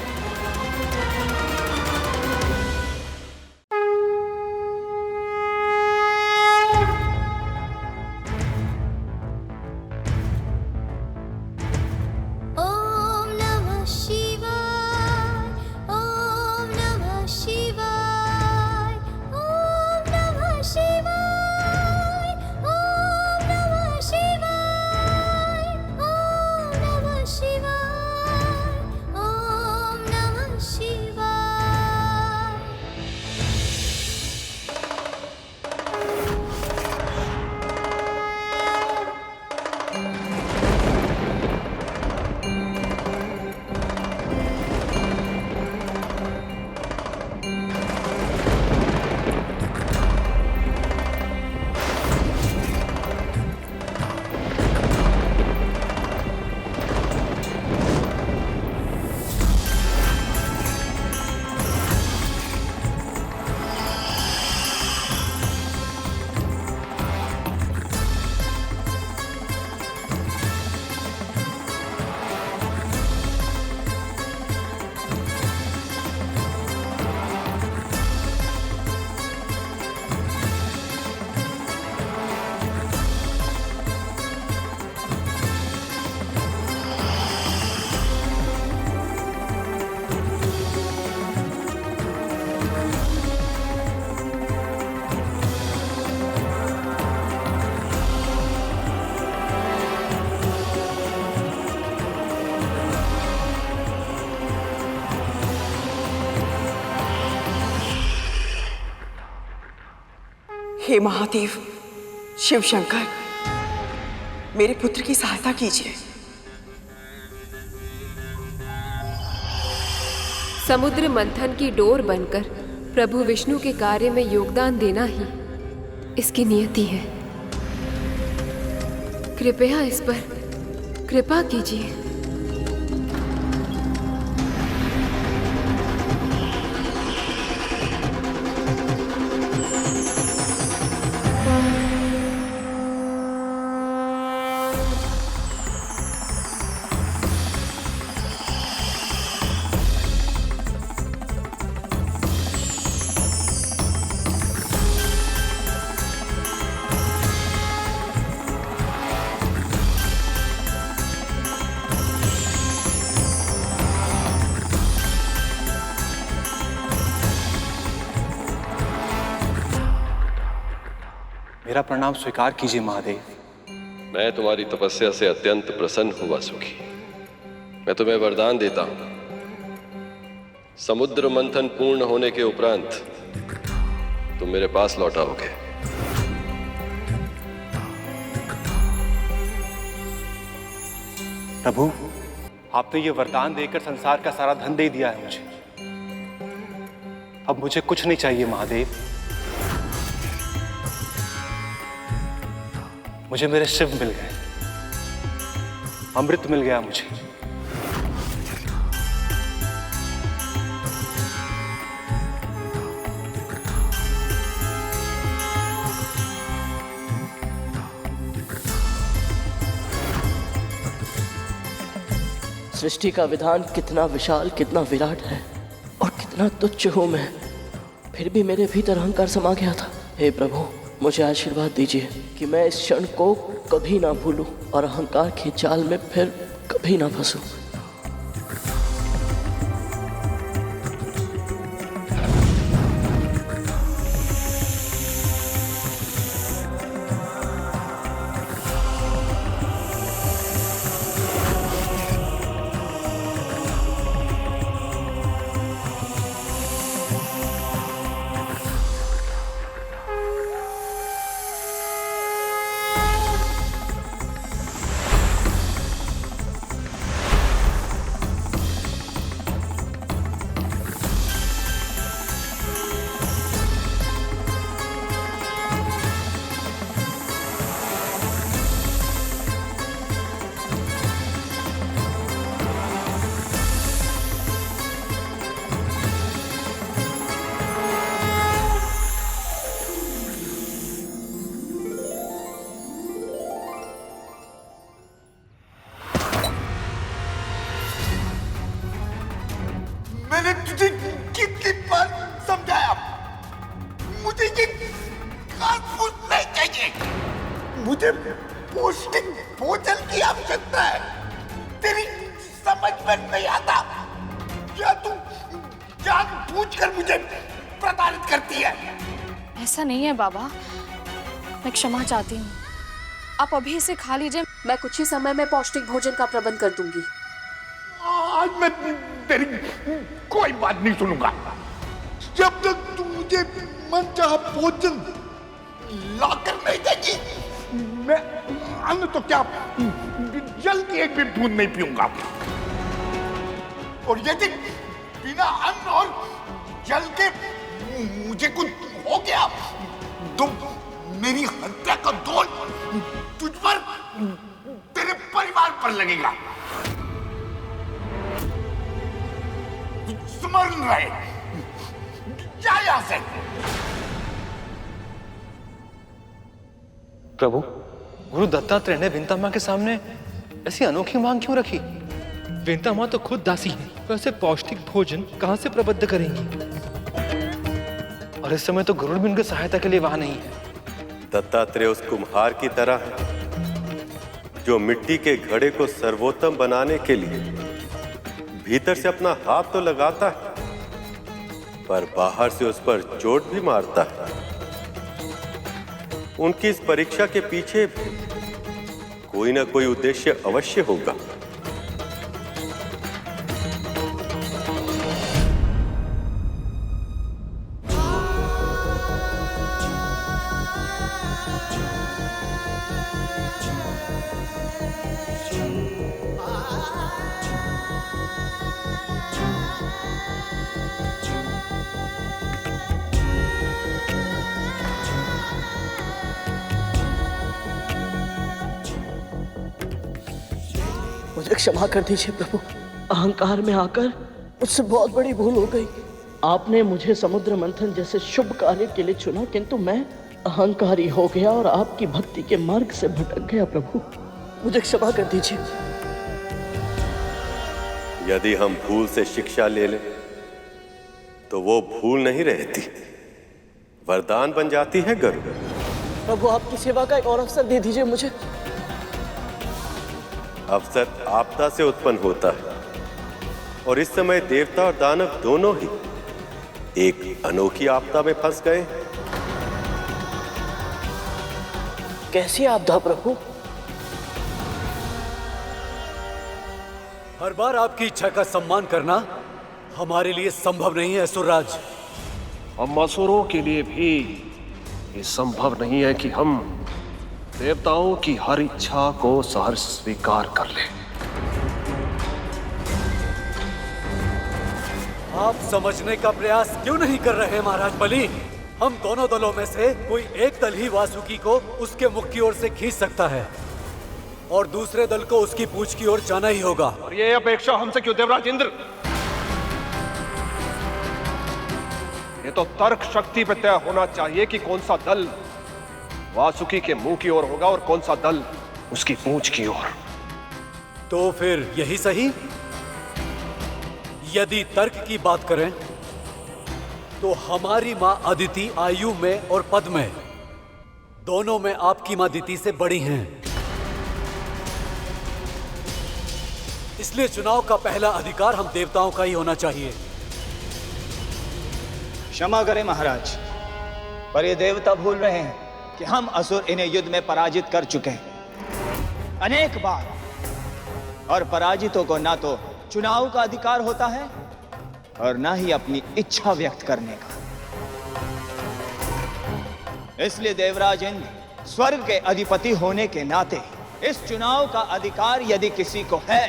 हे महादेव शिव शंकर, मेरे पुत्र की सहायता कीजिए। समुद्र मंथन की डोर बनकर प्रभु विष्णु के कार्य में योगदान देना ही इसकी नियति है। कृपया इस पर कृपा कीजिए। मेरा प्रणाम स्वीकार कीजिए महादेव। मैं तुम्हारी तपस्या से अत्यंत प्रसन्न हूं वासुकी। मैं तुम्हें वरदान देता हूं, समुद्र मंथन पूर्ण होने के उपरांत तुम मेरे पास लौट आओगे। प्रभु, आपने ये वरदान देकर संसार का सारा धन दे दिया है मुझे। अब मुझे कुछ नहीं चाहिए महादेव। मुझे मेरे शिव मिल गए, अमृत मिल गया मुझे। सृष्टि का विधान कितना विशाल, कितना विराट है और कितना तुच्छ हूं मैं, फिर भी मेरे भीतर अहंकार समा गया था। हे प्रभु, मुझे आशीर्वाद दीजिए कि मैं इस क्षण को कभी ना भूलूं और अहंकार के जाल में फिर कभी ना फंसूं। मैंने तुझे कितनी बार समझाया, मुझे ये घास फूस नहीं चाहिए, मुझे पौष्टिक भोजन की आवश्यकता है। तेरी समझ में नहीं आता, क्या तू जानबूझकर मुझे प्रताड़ित करती है? ऐसा नहीं है बाबा, मैं क्षमा चाहती हूँ। आप अभी इसे खा लीजिए, मैं कुछ ही समय में पौष्टिक भोजन का प्रबंध कर दूंगी। आज मैं तेरी कोई बात नहीं सुनूंगा। जब तक तू मुझे मनचाहा भोजन लाकर नहीं देगी, मैं अन्न तो क्या जल की एक भी बूंद नहीं पीऊंगा। और यदि बिना अन्न और जल के मुझे कुछ हो गया तो मेरी हत्या का दोष तुझ पर, तेरे परिवार पर लगेगा। स्मरण रहे, जा यहां से। प्रभु, गुरु दत्तात्रेय ने विंता माँ के सामने ऐसी अनोखी मांग क्यों रखी? विंता माँ तो खुद दासी है, वैसे पौष्टिक भोजन कहाँ से प्रबद्ध करेंगी? और इस समय तो गरुड़ भी उनकी सहायता के लिए वहां नहीं है। दत्तात्रेय उस कुम्हार की तरह है जो मिट्टी के घड़े को सर्वोत्तम बनाने के लिए भीतर से अपना हाथ तो लगाता है, पर बाहर से उस पर चोट भी मारता है। उनकी इस परीक्षा के पीछे कोई ना कोई उद्देश्य अवश्य होगा। मुझे क्षमा कर दीजिए प्रभु, अहंकार में आकर मुझसे बहुत बड़ी भूल हो गई। आपने मुझे समुद्र मंथन जैसे शुभ कार्य के लिए चुना, किंतु मैं अहंकारी हो गया और आपकी भक्ति के मार्ग से भटक गया। प्रभु, मुझे क्षमा कर दीजिए। यदि हम भूल से शिक्षा ले लें तो वो भूल नहीं रहती, वरदान बन जाती है गरुड़। प्रभु, आपकी सेवा का एक और अवसर दे दीजिए मुझे। अवसर आपदा से उत्पन्न होता है, और इस समय देवता और दानव दोनों ही एक अनोखी आपदा में फंस गए। कैसी आपदा प्रभु? हर बार आपकी इच्छा का सम्मान करना हमारे लिए संभव नहीं है असुरराज। हम असुरों के लिए भी ये संभव नहीं है कि हम देवताओं की हर इच्छा को सहर्ष स्वीकार कर लें। आप समझने का प्रयास क्यों नहीं कर रहे महाराज बलि? हम दोनों दलों में से कोई एक दल ही वासुकी को उसके मुख की ओर से खींच सकता है और दूसरे दल को उसकी पूंछ की ओर जाना ही होगा। और ये अपेक्षा हमसे क्यों देवराज इंद्र? ये तो तर्क शक्ति पे तय होना चाहिए कि कौन सा दल वासुकी के मुंह की ओर होगा और कौन सा दल उसकी पूंछ की ओर। तो फिर यही सही। यदि तर्क की बात करें तो हमारी मां अदिति आयु में और पद में दोनों में आपकी मां अदिति से बड़ी हैं। इसलिए चुनाव का पहला अधिकार हम देवताओं का ही होना चाहिए। क्षमा करें महाराज, पर ये देवता भूल रहे हैं कि हम असुर इन्हें युद्ध में पराजित कर चुके हैं अनेक बार, और पराजितों को ना तो चुनाव का अधिकार होता है और ना ही अपनी इच्छा व्यक्त करने का। इसलिए देवराज इंद्र स्वर्ग के अधिपति होने के नाते इस चुनाव का अधिकार यदि किसी को है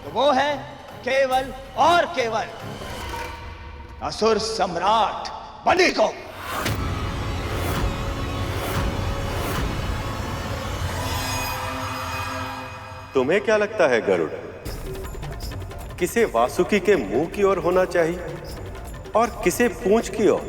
तो वो है केवल और केवल असुर सम्राट बलि को। तुम्हें क्या लगता है गरुड़, किसे वासुकी के मुंह की ओर होना चाहिए और किसे पूंछ की ओर?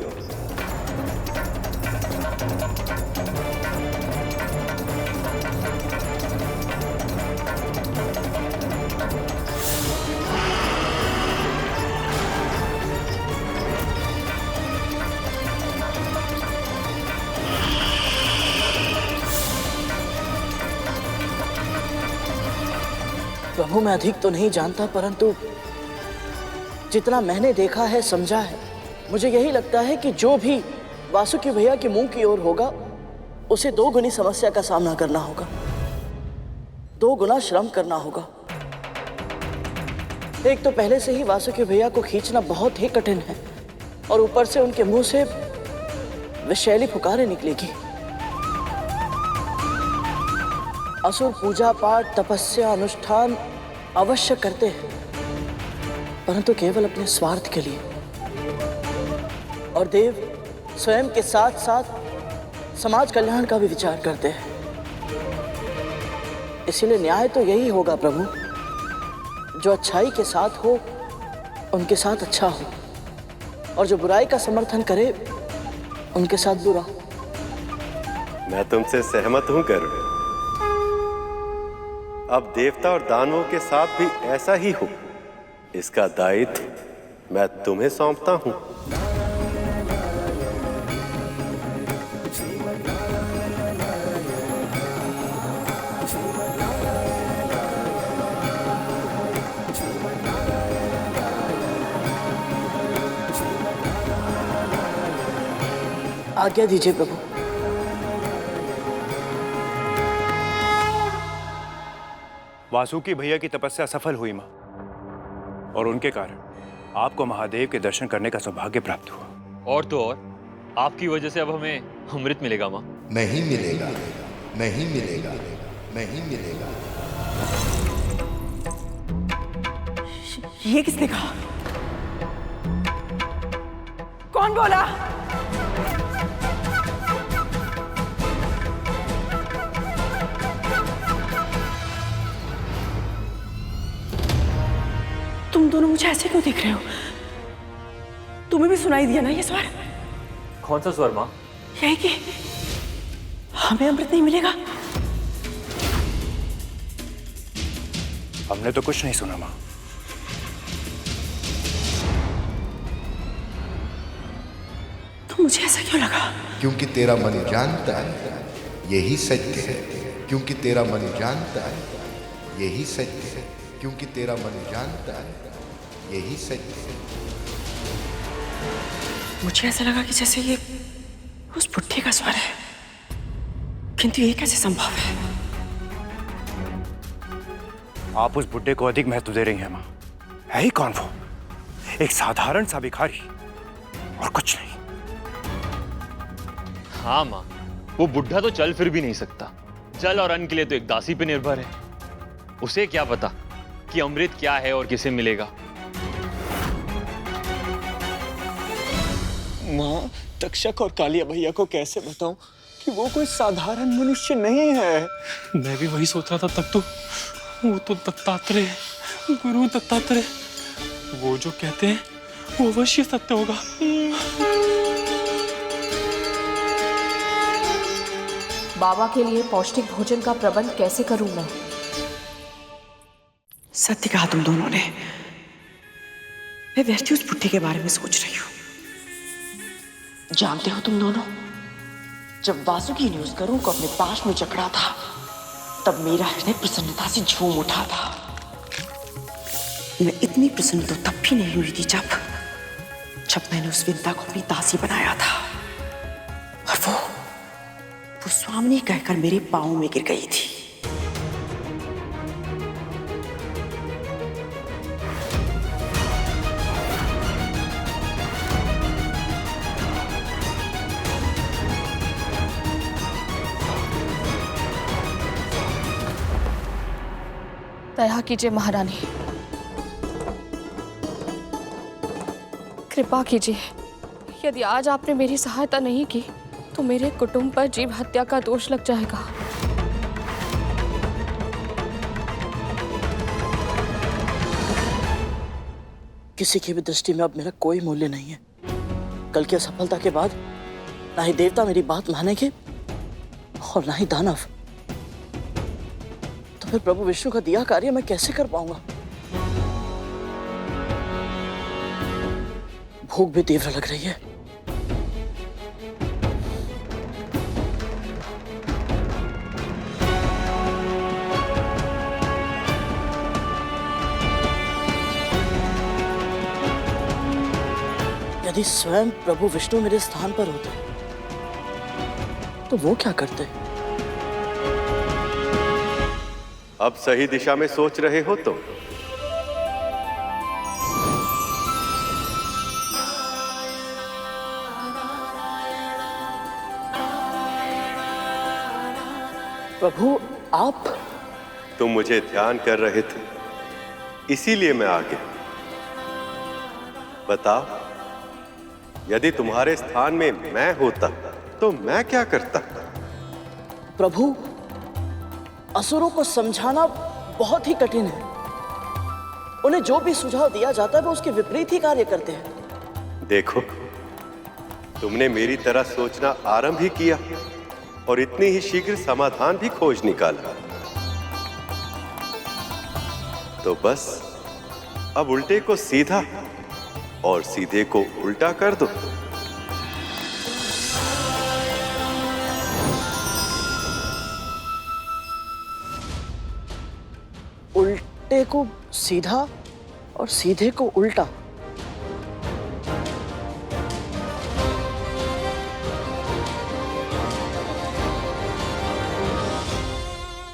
प्रभु मैं अधिक तो नहीं जानता, परंतु जितना मैंने देखा है, समझा है, मुझे यही लगता है कि जो भी वासुकी भैया के मुंह की ओर होगा उसे 2 गुनी समस्या का सामना करना होगा, 2 गुना श्रम करना होगा। एक तो पहले से ही वासुकी भैया को खींचना बहुत ही कठिन है और ऊपर से उनके मुंह से विषैली पुकारें निकलेगी। असुर पूजा पाठ तपस्या अनुष्ठान अवश्य करते हैं, परंतु केवल अपने स्वार्थ के लिए, और देव स्वयं के साथ साथ समाज कल्याण का भी विचार करते हैं। इसीलिए न्याय तो यही होगा प्रभु, जो अच्छाई के साथ हो उनके साथ अच्छा हो, और जो बुराई का समर्थन करे उनके साथ बुरा। मैं तुमसे सहमत हूं गरुड़। अब देवता और दानवों के साथ भी ऐसा ही हो, इसका दायित्व मैं तुम्हें सौंपता हूं। आज्ञा दीजिए प्रभु। वासुकी भैया की तपस्या सफल हुई मां, और उनके कारण आपको महादेव के दर्शन करने का सौभाग्य प्राप्त हुआ। और तो और आपकी वजह से अब हमें अमृत मिलेगा माँ। नहीं मिलेगा, नहीं मिलेगा, नहीं मिलेगा। ये किसने कहा? कौन बोला? तुम दोनों मुझे ऐसे क्यों देख रहे हो? तुम्हें भी सुनाई दिया ना ये स्वर? कौन सा स्वर माँ? यही कि हमें अमृत नहीं मिलेगा। हमने तो कुछ नहीं सुना मां। तो मुझे ऐसा क्यों लगा? क्योंकि तेरा मन जानता है यही सत्य है, क्योंकि तेरा मन जानता है यही सत्य है, क्योंकि तेरा मन जानता है यही सत्य है। मुझे ऐसा लगा कि जैसे ये उस बुढ़े का स्वर है, किंतु ये कैसे संभव है? आप उस बुड्ढे को अधिक महत्व दे रही हैं मां। है ही कौन वो? एक साधारण सा भिखारी और कुछ नहीं। हाँ माँ, वो बुढ़ा तो चल फिर भी नहीं सकता। जल और अन्न के लिए तो एक दासी पे निर्भर है। उसे क्या पता कि अमृत क्या है और किसे मिलेगा। माँ, तक्षक और कालिया भैया को कैसे बताऊं कि वो कोई साधारण मनुष्य नहीं है। मैं भी वही सोच रहा था। तक तो वो तो दत्तात्रेय, गुरु दत्तात्रेय, वो जो कहते हैं वो अवश्य सत्य होगा। बाबा के लिए पौष्टिक भोजन का प्रबंध कैसे करूं मैं? सत्य कहा तुम दोनों ने। मैं व्यर्थ उस बुढ़े के बारे में सोच रही हूँ। जानते हो तुम दोनों, जब वासुकी ने उस गरुड़ को अपने पास में जकड़ा था, तब मेरा हृदय प्रसन्नता से झूम उठा था। मैं इतनी प्रसन्न तो तब भी नहीं हुई थी जब मैंने उस विंता को अपनी दासी बनाया था, और वो स्वामिनी कहकर मेरे पांव में गिर गई थी। दया कीजिए महारानी, कृपा कीजिए। यदि आज आपने मेरी सहायता नहीं की तो मेरे कुटुंब पर जीव हत्या का दोष लग जाएगा। किसी की भी दृष्टि में अब मेरा कोई मूल्य नहीं है। कल की असफलता के बाद ना ही देवता मेरी बात मानेंगे और ना ही दानव। तो फिर प्रभु विष्णु का दिया कार्य मैं कैसे कर पाऊंगा? भूख भी तीव्र लग रही है। यदि स्वयं प्रभु विष्णु मेरे स्थान पर होते तो वो क्या करते? अब सही दिशा में सोच रहे हो तो प्रभु आप? तुम मुझे ध्यान कर रहे थे, इसीलिए मैं आ गया। बताओ, यदि तुम्हारे स्थान में मैं होता तो मैं क्या करता? प्रभु, असुरों को समझाना बहुत ही कठिन है। उन्हें जो भी सुझाव दिया जाता है वो उसके विपरीत ही कार्य करते हैं। देखो, तुमने मेरी तरह सोचना आरंभ ही किया और इतनी ही शीघ्र समाधान भी खोज निकाला। तो बस अब उल्टे को सीधा और सीधे को उल्टा कर दो। उल्टे को सीधा और सीधे को उल्टा?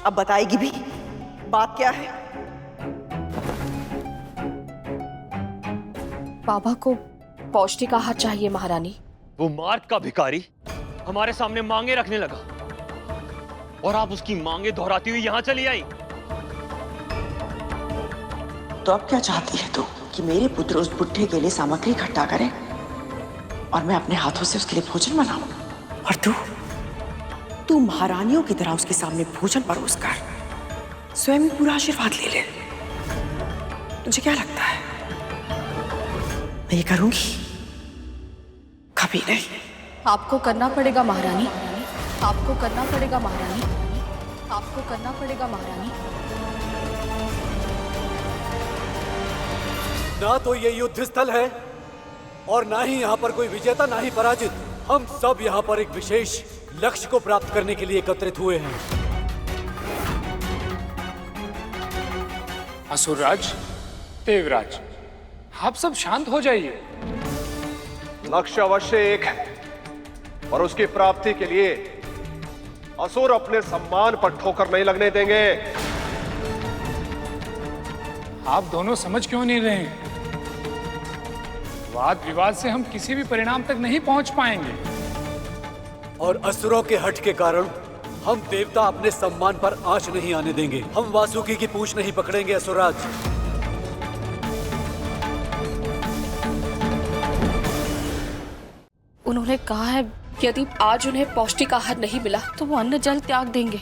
अब बताएगी भी बात क्या है? बाबा को पौष्टिक आहार चाहिए महारानी। वो मार्ग का भिखारी हमारे सामने मांगे रखने लगा और आप उसकी मांगे दोहराती हुई यहाँ चली आई। तो अब क्या चाहती है तू? कि मेरे पुत्र उस बुढ़े के लिए सामग्री इकट्ठा करे और मैं अपने हाथों से उसके लिए भोजन बनाऊं? और तू महारानियों की तरह उसके सामने भोजन परोस कर स्वयं ही पूरा आशीर्वाद ले ले। तुझे क्या लगता है मैं ये करूंगी? कभी नहीं। आपको करना पड़ेगा महारानी, आपको करना पड़ेगा महारानी, आपको करना पड़ेगा महारानी। ना तो ये युद्ध स्थल है और ना ही यहाँ पर कोई विजेता, ना ही पराजित। हम सब यहाँ पर एक विशेष लक्ष्य को प्राप्त करने के लिए एकत्रित हुए हैं। असुरराज, देवराज, आप सब शांत हो जाइए। लक्ष्य अवश्य एक है और उसकी प्राप्ति के लिए असुर अपने सम्मान पर ठोकर नहीं लगने देंगे। आप दोनों समझ क्यों नहीं रहे? वाद विवाद से हम किसी भी परिणाम तक नहीं पहुंच पाएंगे। और असुरों के हट के कारण हम देवता अपने सम्मान पर आंच नहीं आने देंगे। हम वासुकी की पूंछ नहीं पकड़ेंगे असुरराज। उन्होंने कहा है यदि आज उन्हें पौष्टिक आहार नहीं मिला तो वो अन्न जल त्याग देंगे,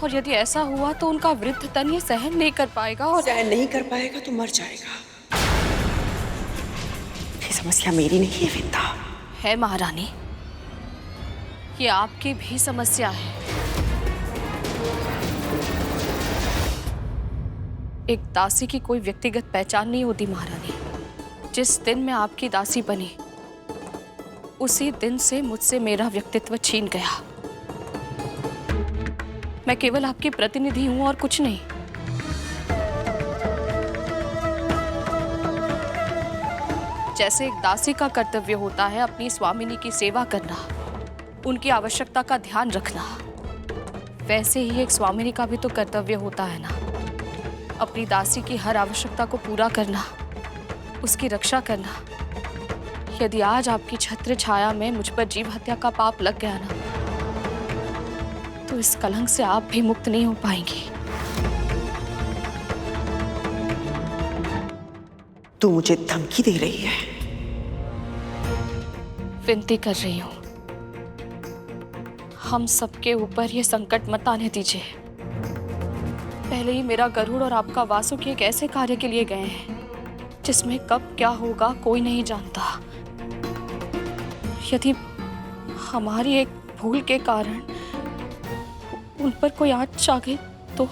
और यदि ऐसा हुआ तो उनका वृद्ध तन ये सहन नहीं कर पाएगा, और सहन नहीं कर पाएगा तो मर जाएगा। ये समस्या मेरी नहीं है विंदा। है महारानी, ये आपकी भी समस्या है। एक दासी की कोई व्यक्तिगत पहचान नहीं होती महारानी। जिस दिन मैं आपकी दासी बनी उसी दिन से मुझसे मेरा व्यक्तित्व छीन गया। मैं केवल आपकी प्रतिनिधि हूं और कुछ नहीं। जैसे एक दासी का कर्तव्य होता है अपनी स्वामिनी की सेवा करना, उनकी आवश्यकता का ध्यान रखना, वैसे ही एक स्वामिनी का भी तो कर्तव्य होता है ना, अपनी दासी की हर आवश्यकता को पूरा करना, उसकी रक्षा करना। यदि आज आपकी छत्र छाया में मुझ पर जीव हत्या का पाप लग गया ना, तो इस कलंक से आप भी मुक्त नहीं हो पाएंगी। तू मुझे धमकी दे रही है? विनती कर रही हूं, हम सबके ऊपर ये संकट मत आने दीजिए। पहले ही मेरा गरुड़ और आपका वासुकी एक ऐसे कार्य के लिए गए हैं जिसमें कब क्या होगा कोई नहीं जानता। यदि हमारी एक भूल के कारण उन पर कोई आंच आ गई तो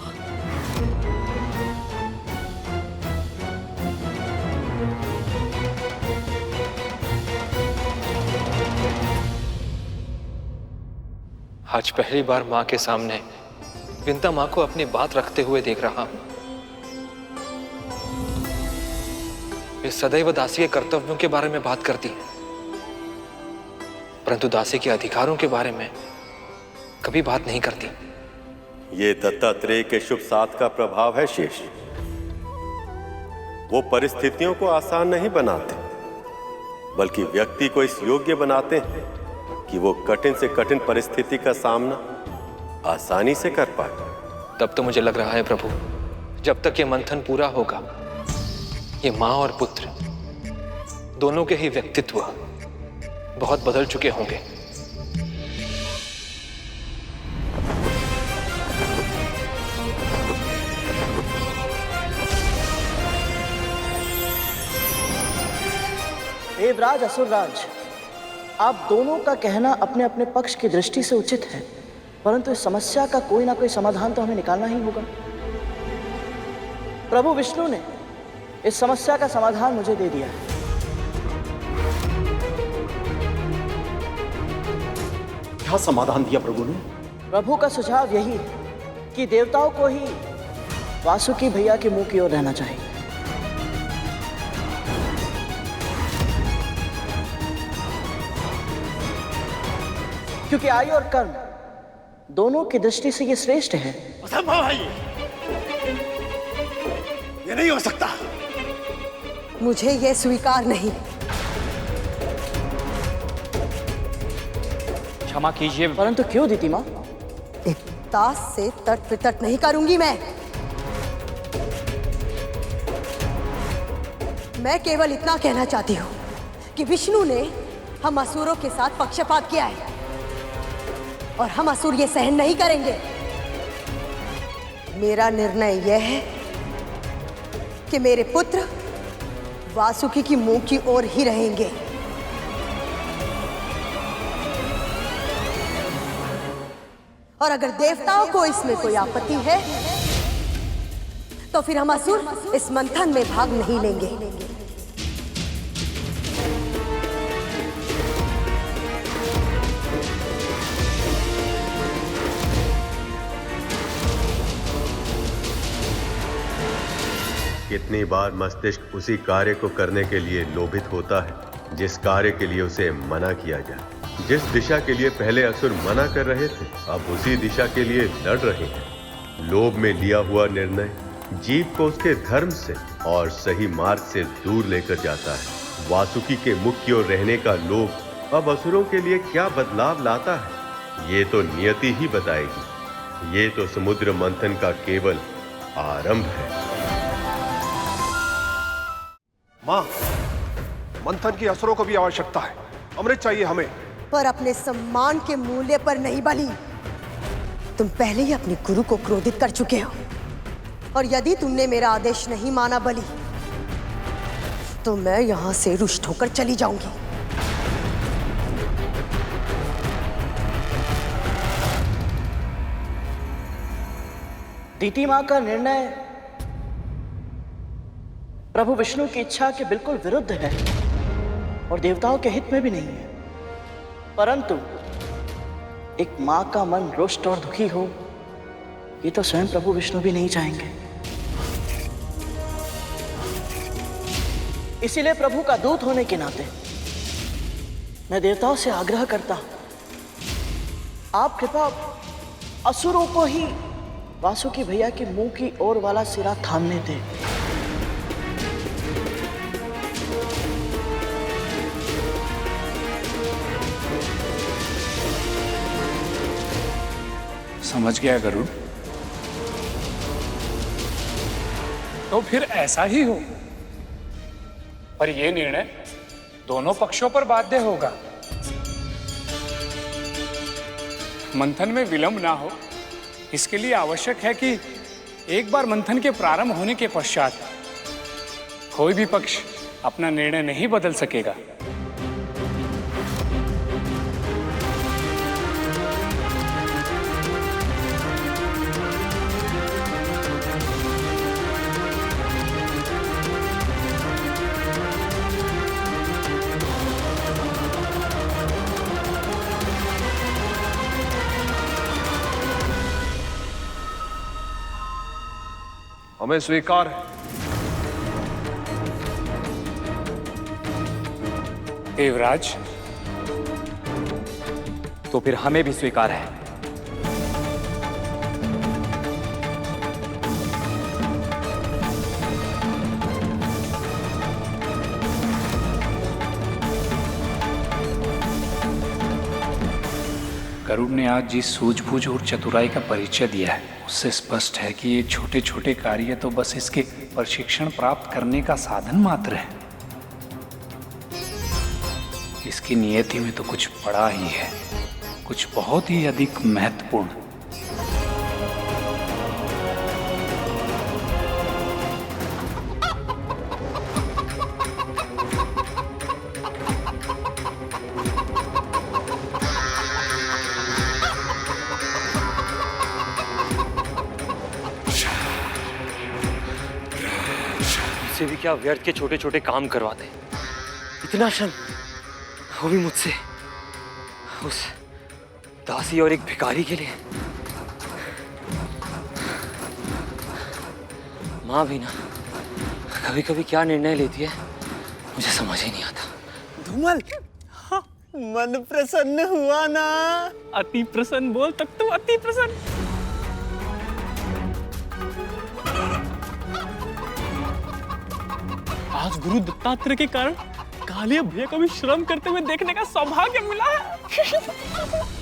आज पहली बार माँ के सामने विंता माँ को अपनी बात रखते हुए देख रहा हूं। वे सदैव दासी के कर्तव्यों के बारे में बात करती हैं, परंतु दासी के अधिकारों के बारे में कभी बात नहीं करती। ये दत्तात्रेय के शुभ साथ का प्रभाव है शेष। वो परिस्थितियों को आसान नहीं बनाते, बल्कि व्यक्ति को इस योग्य बनाते हैं कि वो कठिन से कठिन परिस्थिति का सामना आसानी से कर पाए। तब तो मुझे लग रहा है प्रभु, जब तक ये मंथन पूरा होगा, ये माँ और पुत्र दोनों के ही व्यक्तित्व बहुत बदल चुके होंगे। देवराज असुरराज, आप दोनों का कहना अपने अपने पक्ष की दृष्टि से उचित है, परंतु इस समस्या का कोई ना कोई समाधान तो हमें निकालना ही होगा। प्रभु विष्णु ने इस समस्या का समाधान मुझे दे दिया है। क्या समाधान दिया प्रभु ने? प्रभु का सुझाव यही है कि देवताओं को ही वासुकी भैया के मुंह की ओर रहना चाहिए। क्योंकि आयु और कर्म दोनों की दृष्टि से ये श्रेष्ठ है। असंभव है ये नहीं हो सकता। मुझे ये स्वीकार नहीं। क्षमा कीजिए, परंतु क्यों दीदी माँ? एक दास से तर्क वितर्क नहीं करूंगी मैं केवल इतना कहना चाहती हूँ कि विष्णु ने हम असुरों के साथ पक्षपात किया है और हम असुर ये सहन नहीं करेंगे। मेरा निर्णय यह है कि मेरे पुत्र वासुकी की मुंह की ओर ही रहेंगे। और अगर देवताओं को इसमें कोई आपत्ति है तो फिर हम असुर इस मंथन में भाग नहीं लेंगे। कितनी बार मस्तिष्क उसी कार्य को करने के लिए लोभित होता है जिस कार्य के लिए उसे मना किया जाए। जिस दिशा के लिए पहले असुर मना कर रहे थे, अब उसी दिशा के लिए लड़ रहे हैं। लोभ में लिया हुआ निर्णय जीव को उसके धर्म से और सही मार्ग से दूर लेकर जाता है। वासुकी के मुख की ओर रहने का लोभ अब असुरों के लिए क्या बदलाव लाता है, ये तो नियति ही बताएगी। ये तो समुद्र मंथन का केवल आरंभ है। मां, मंथन की असुरों को भी आवश्यकता है। अमृत चाहिए हमें। पर अपने सम्मान के मूल्य पर नहीं बलि। तुम पहले ही अपने गुरु को क्रोधित कर चुके हो, और यदि तुमने मेरा आदेश नहीं माना बलि, तो मैं यहां से रुष्ट होकर चली जाऊंगी। दीति मां का निर्णय प्रभु विष्णु की इच्छा के बिल्कुल विरुद्ध है और देवताओं के हित में भी नहीं है। परंतु एक मां का मन रुष्ट और दुखी हो, ये तो स्वयं प्रभु विष्णु भी नहीं चाहेंगे। इसीलिए प्रभु का दूत होने के नाते मैं देवताओं से आग्रह करता हूं, आप कृपा असुरों को ही वासुकी भैया के मुंह की ओर वाला सिरा थामने दें। समझ गया गरुड़। तो फिर ऐसा ही हो, पर यह निर्णय दोनों पक्षों पर बाध्य होगा। मंथन में विलंब ना हो, इसके लिए आवश्यक है कि एक बार मंथन के प्रारंभ होने के पश्चात कोई भी पक्ष अपना निर्णय नहीं बदल सकेगा। हमें स्वीकार है। देवराज, तो फिर हमें भी स्वीकार है। गरुड़ ने आज जिस सूझबूझ और चतुराई का परिचय दिया है, उससे स्पष्ट है कि ये छोटे छोटे कार्य तो बस इसके प्रशिक्षण प्राप्त करने का साधन मात्र है। इसकी नियति में तो कुछ बड़ा ही है, कुछ बहुत ही अधिक महत्वपूर्ण। से भी क्या व्यर्थ के छोटे छोटे काम करवाते, इतना श्रम, वो भी मुझसे, उस दासी और एक भिखारी के लिए। माँ भी ना कभी कभी क्या निर्णय लेती है मुझे समझ ही नहीं आता। धूमल, हाँ, मन प्रसन्न हुआ ना? अति प्रसन्न बोल, तक तो अति प्रसन्न। आज गुरु दत्तात्रेय के कारण कालिया भैया को भी श्रम करते हुए देखने का सौभाग्य मिला है।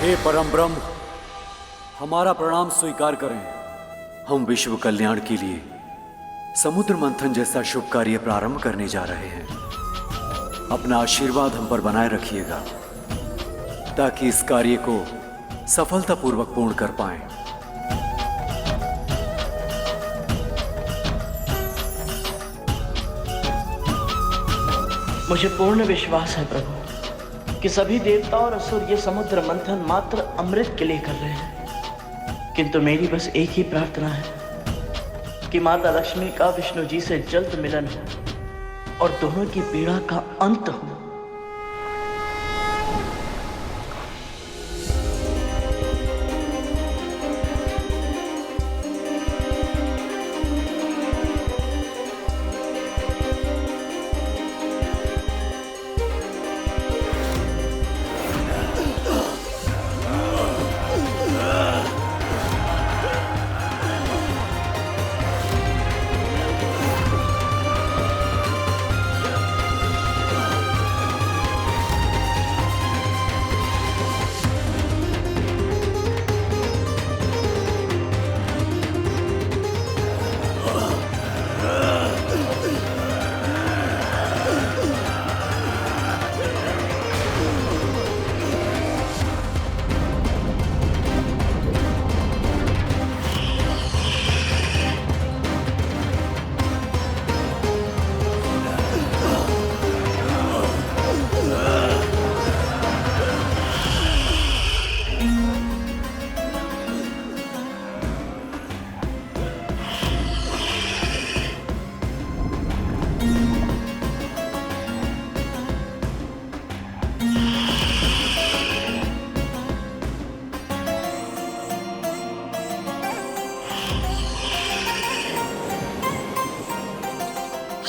हे परम ब्रह्म, हमारा प्रणाम स्वीकार करें। हम विश्व कल्याण के लिए समुद्र मंथन जैसा शुभ कार्य प्रारंभ करने जा रहे हैं। अपना आशीर्वाद हम पर बनाए रखिएगा ताकि इस कार्य को सफलतापूर्वक पूर्ण कर पाएं। मुझे पूर्ण विश्वास है प्रभु कि सभी देवता और असुर ये समुद्र मंथन मात्र अमृत के लिए कर रहे हैं, किंतु मेरी बस एक ही प्रार्थना है कि माता लक्ष्मी का विष्णु जी से जल्द मिलन हो और दोनों की पीड़ा का अंत हो।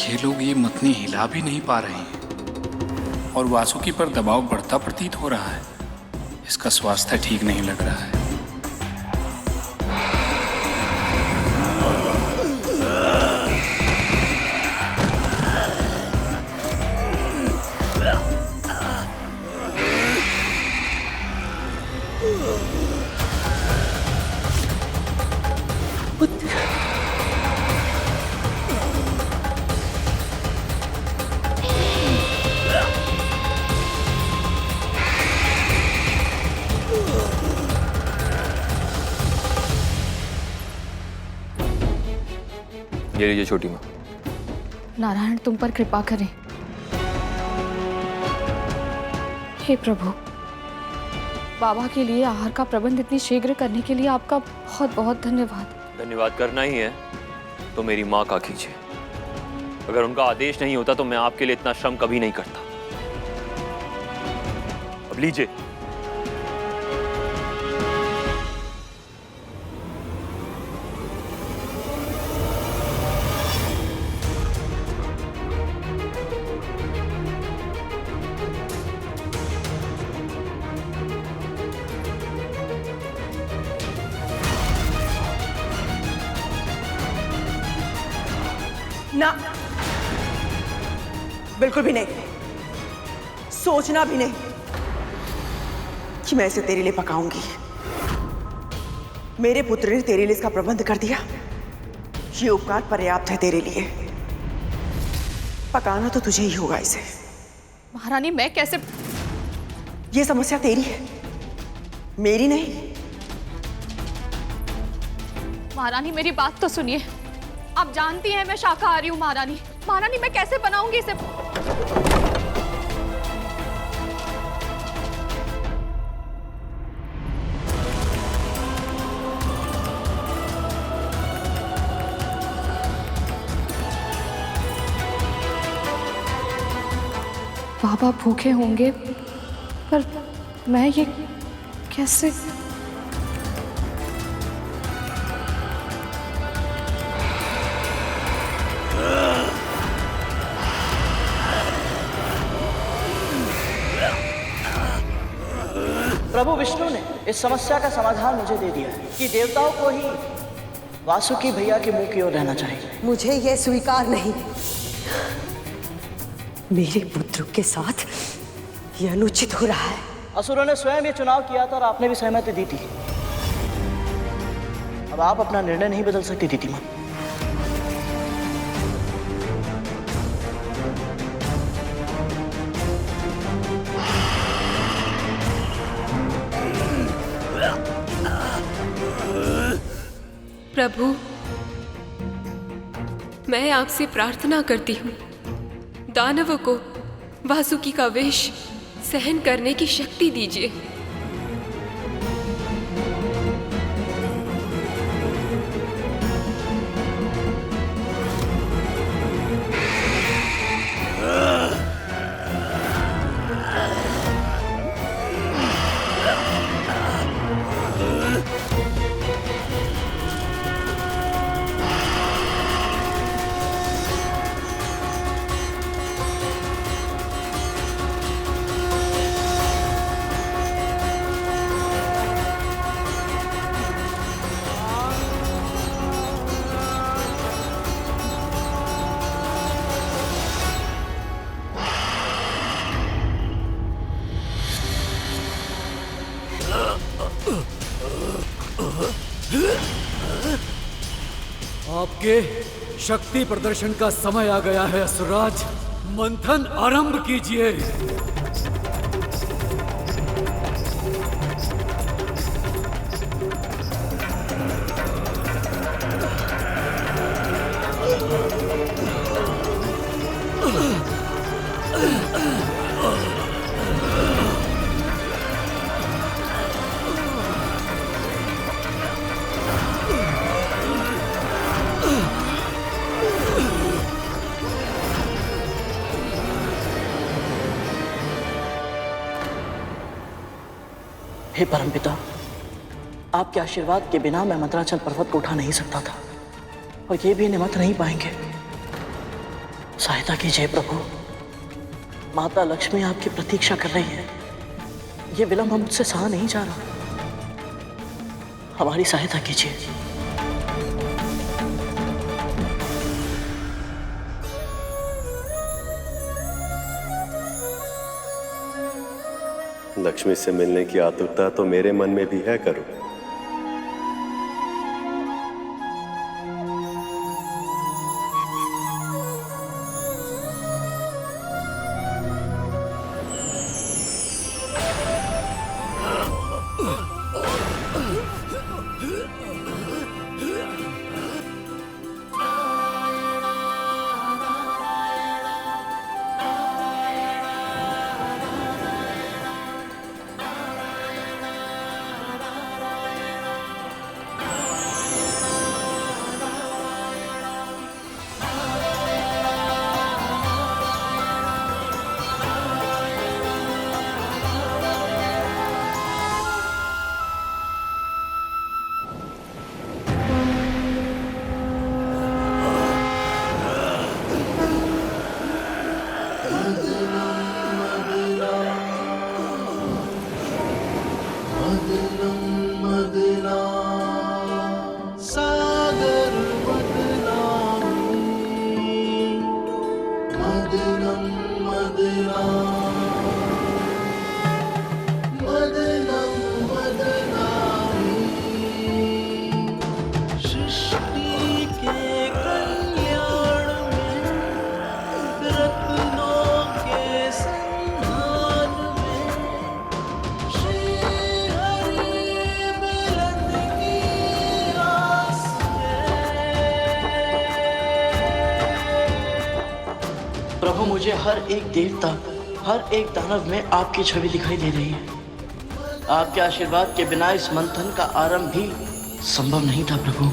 ये लोग ये मतनी हिला भी नहीं पा रहे हैं और वासुकी पर दबाव बढ़ता प्रतीत हो रहा है। इसका स्वास्थ्य ठीक नहीं लग रहा है। ये लीजिए छोटी माँ। नारायण तुम पर कृपा करें। हे प्रभु, बाबा के लिए आहार का प्रबंध इतनी शीघ्र करने के लिए आपका बहुत बहुत धन्यवाद। धन्यवाद करना ही है तो मेरी माँ का कीजिए। अगर उनका आदेश नहीं होता तो मैं आपके लिए इतना श्रम कभी नहीं करता। अब लीजिए। ना, बिल्कुल भी नहीं। सोचना भी नहीं कि मैं इसे तेरे लिए पकाऊंगी। मेरे पुत्र ने तेरे लिए इसका प्रबंध कर दिया, ये उपकार पर्याप्त है तेरे लिए। पकाना तो तुझे ही होगा इसे। महारानी मैं कैसे? ये समस्या तेरी है, मेरी नहीं। महारानी मेरी बात तो सुनिए। आप जानती हैं मैं शाकाहारी हूँ महारानी। महारानी मैं कैसे बनाऊंगी इसे? बाबा भूखे होंगे पर मैं ये कैसे? प्रभु विष्णु ने इस समस्या का समाधान मुझे दे दिया है कि देवताओं को ही वासुकी भैया के मुंह की ओर रहना चाहिए। मुझे यह स्वीकार नहीं। मेरे पुत्र के साथ यह अनुचित हो रहा है। असुरों ने स्वयं ये चुनाव किया था और आपने भी सहमति दी थी। अब आप अपना निर्णय नहीं बदल सकती दीदी माँ। प्रभु, मैं आपसे प्रार्थना करती हूँ, दानवों को वासुकी का विष सहन करने की शक्ति दीजिए। आपके शक्ति प्रदर्शन का समय आ गया है असुरराज। मंथन आरंभ कीजिए। हे परमपिता, आपके आशीर्वाद के बिना मैं मंत्राचल पर्वत को उठा नहीं सकता था और ये भी निमत नहीं पाएंगे। सहायता कीजिए प्रभु। माता लक्ष्मी आपकी प्रतीक्षा कर रही है। ये विलंब मुझसे सहा नहीं जा रहा। हमारी सहायता कीजिए। लक्ष्मी से मिलने की आतुरता तो मेरे मन में भी है करुण। प्रभु, मुझे हर एक देवता, हर एक दानव में आपकी छवि दिखाई दे रही है। आपके आशीर्वाद के बिना इस मंथन का आरंभ भी संभव नहीं था प्रभु।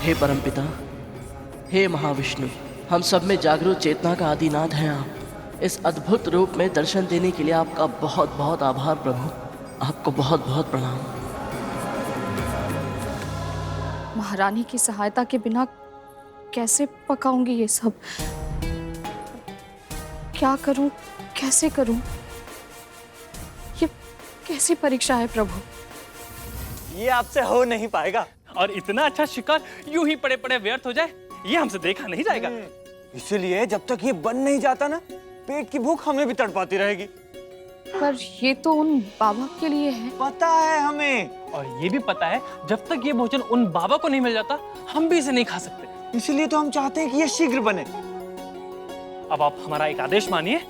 हे परमपिता, हे महाविष्णु, हम सब में जागरूक चेतना का आदिनाथ हैं आप। इस अद्भुत रूप में दर्शन देने के लिए आपका बहुत बहुत आभार प्रभु। आपको बहुत बहुत प्रणाम। महारानी की सहायता के बिना कैसे पकाऊंगी ये सब? क्या करूं, कैसे करूं? ये कैसी परीक्षा है प्रभु? ये आपसे हो नहीं पाएगा, और इतना अच्छा शिकार यूं ही पड़े पड़े व्यर्थ हो जाए, ये हमसे देखा नहीं जाएगा। इसलिए जब तक ये बन नहीं जाता ना, पेट की भूख हमें भी तड़पाती रहेगी। पर ये तो उन बाबा के लिए है। पता है हमें, और ये भी पता है जब तक ये भोजन उन बाबा को नहीं मिल जाता, हम भी इसे नहीं खा सकते। इसलिए तो हम चाहते हैं कि ये शीघ्र बने। अब आप हमारा एक आदेश मानिए।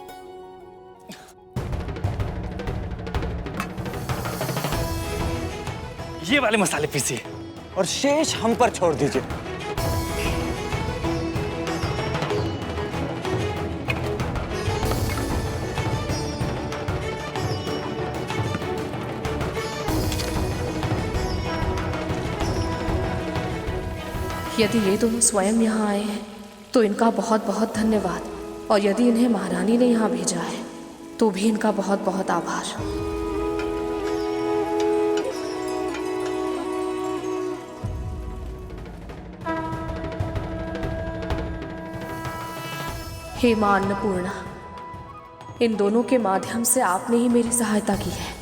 ये वाले मसाले पीसिए और शेष हम पर छोड़ दीजिए। यदि ये दोनों स्वयं यहाँ आए हैं तो इनका बहुत बहुत धन्यवाद, और यदि इन्हें महारानी ने यहाँ भेजा है तो भी इनका बहुत बहुत आभार। हे मां अन्नपूर्णा, इन दोनों के माध्यम से आपने ही मेरी सहायता की है।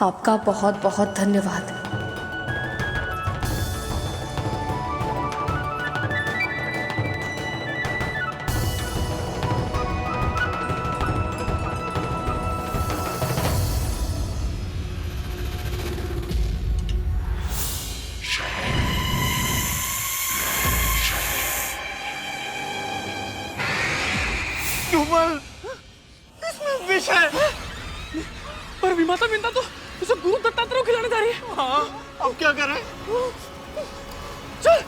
आपका बहुत बहुत धन्यवाद। इसमें विष है। पर विमाता बिंदा तो उसे गुरु दत्तात्रेय को खिलाने जा रही है। हाँ, अब क्या करें? चल।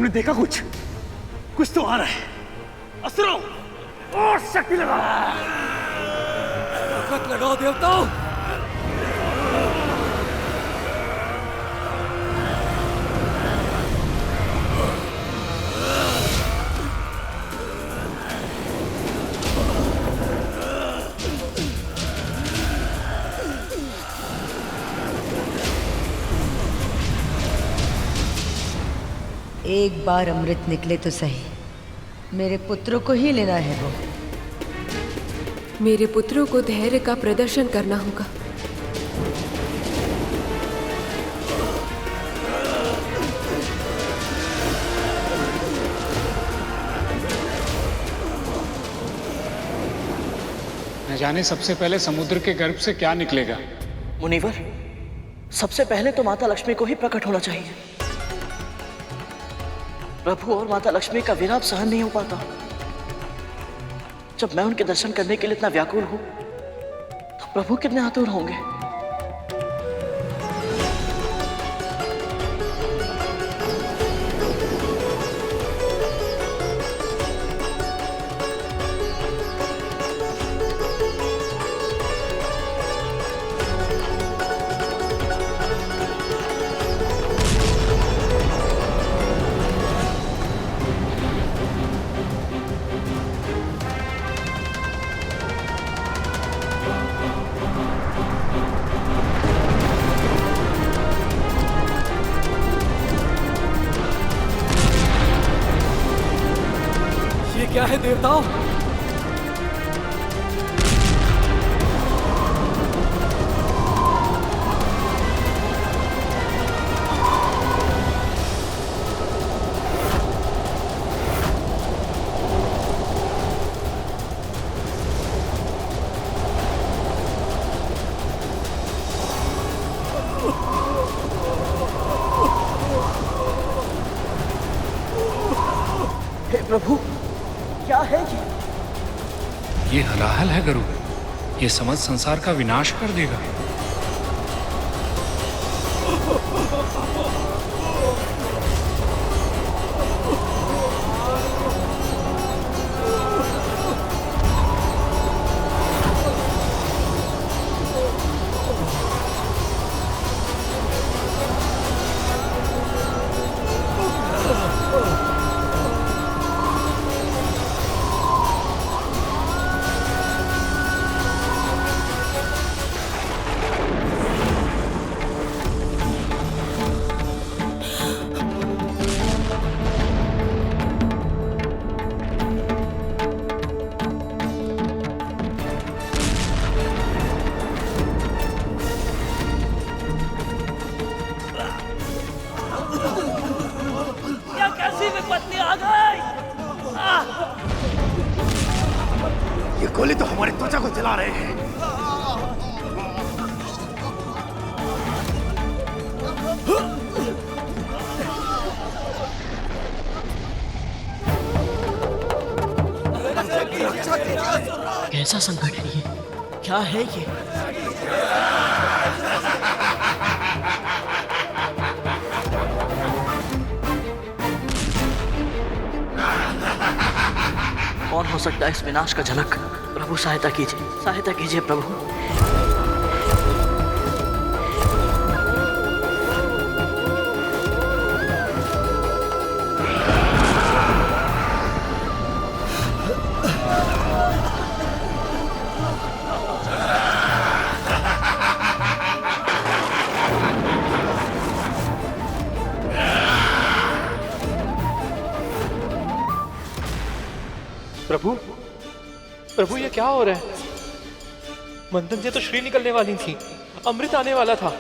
तुमने देखा कुछ? कुछ तो आ रहा है। असुरों, और शक्ति लगा। ताकत लगाओ देवताओं। एक बार अमृत निकले तो सही, मेरे पुत्रों को ही लेना है वो। मेरे पुत्रों को धैर्य का प्रदर्शन करना होगा। न जाने सबसे पहले समुद्र के गर्भ से क्या निकलेगा। मुनिवर, सबसे पहले तो माता लक्ष्मी को ही प्रकट होना चाहिए। प्रभु और माता लक्ष्मी का विलाप सहन नहीं हो पाता। जब मैं उनके दर्शन करने के लिए इतना व्याकुल हूं, तो प्रभु कितने आतुर होंगे। क्या है देवताओं? हे प्रभु, क्या है ये हलाहल है गरुड़, ये समस्त संसार का विनाश कर देगा। ये गोले तो हमारे त्वचा को जला रहे हैं। कैसा संकट है ये? क्या है ये? कौन हो सकता है इस विनाश का जनक? प्रभु सहायता कीजिए प्रभु। प्रभु ये क्या हो रहा है? मंथन से तो श्री निकलने वाली थी, अमृत आने वाला था।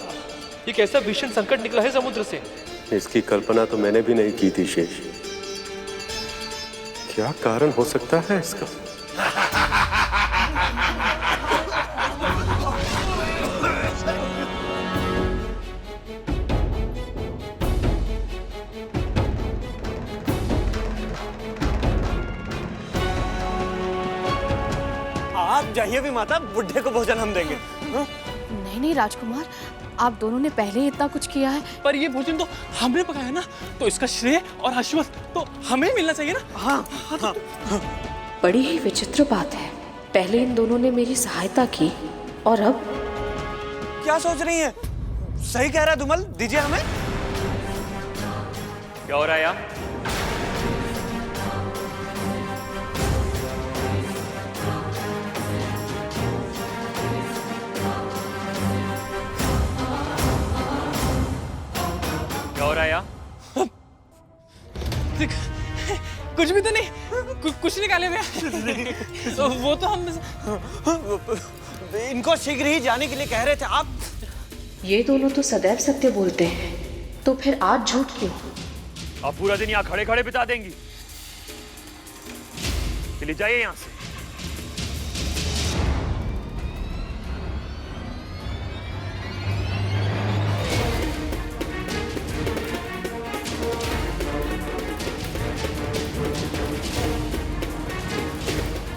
ये कैसा भीषण संकट निकला है समुद्र से? इसकी कल्पना तो मैंने भी नहीं की थी शेष। क्या कारण हो सकता है इसका? आप जाइए भी माता, बुढ़े को भोजन हम देंगे। नहीं नहीं राजकुमार, आप दोनों ने पहले ही इतना कुछ किया है। पर ये भोजन तो हमने पकाया ना, तो इसका श्रेय और आशीर्वाद तो हमें मिलना चाहिए ना। हाँ। बड़ी ही विचित्र बात है, पहले इन दोनों ने मेरी सहायता की और अब क्या सोच रही हैं? सही कह रहा है धूमल, दीजिए हमें। क्या हो रहा है यहाँ? क्या हो रहा है यहाँ? कुछ भी तो नहीं, कुछ निकाले हुए तो वो तो हम इनको शीघ्र ही जाने के लिए कह रहे थे आप। ये दोनों तो सदैव सत्य बोलते हैं, तो फिर आज झूठ क्यों? आप पूरा दिन यहाँ खड़े खड़े बिता देंगी? चले जाइए यहाँ से।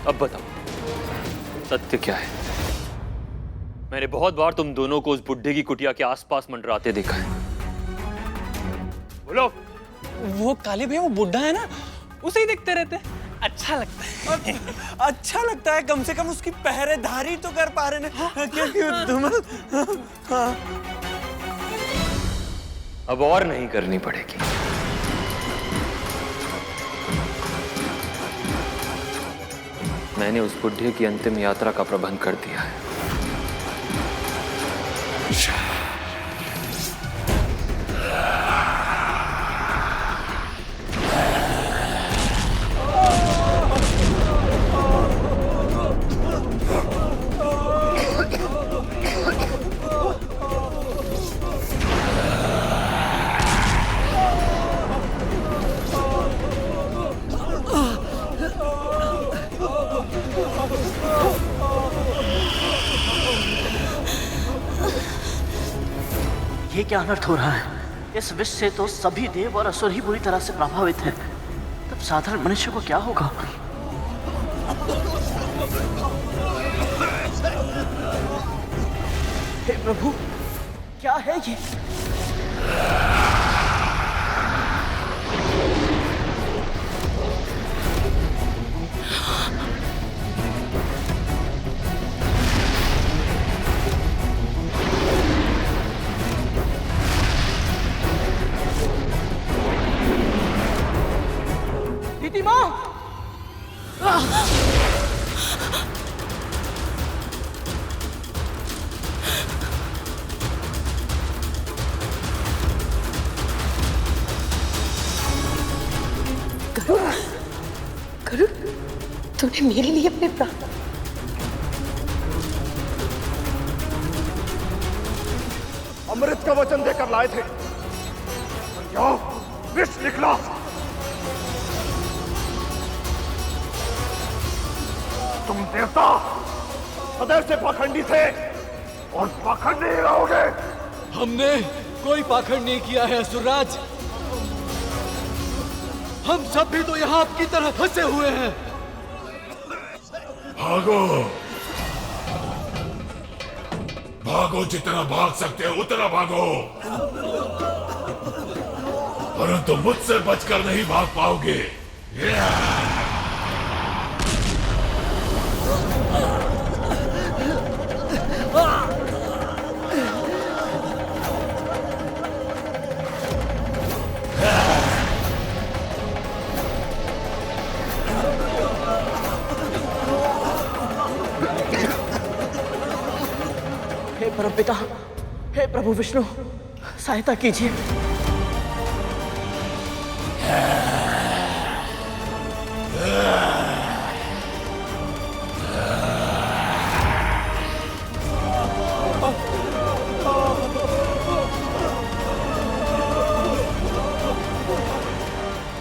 अब बताओ सत्य क्या है? मैंने बहुत बार तुम दोनों को उस बुड्ढे की कुटिया के आसपास मंडराते देखा है। बोलो। वो काले भैया, वो बुड्ढा है ना, उसे ही देखते रहते हैं। अच्छा लगता है। अच्छा लगता है, कम से कम उसकी पहरेदारी तो कर पा रहे हैं। क्योंकि धूमल हाँ। अब और नहीं करनी पड़ेगी। मैंने उस बुड्ढे की अंतिम यात्रा का प्रबंध कर दिया है। ये क्या अनर्थ हो रहा है? इस विष से तो सभी देव और असुर ही बुरी तरह से प्रभावित हैं। तब साधारण मनुष्य को क्या होगा? हे प्रभु, क्या है ये? दीदी माँ! गरुड़, तूने मेरे लिए अपने प्राण अमृत का वचन देकर लाए थे, क्या विष निकला? तुम देवता सदैव से पाखंडी थे और पाखंडी ही रहोगे। हमने कोई पाखंड नहीं किया है असुरराज। हम सब भी तो यहाँ आपकी तरह फंसे हुए हैं। भागो, भागो, जितना भाग सकते हो उतना भागो, परंतु मुझसे बचकर नहीं भाग पाओगे। हे परमपिता, हे प्रभु विष्णु, सहायता कीजिए।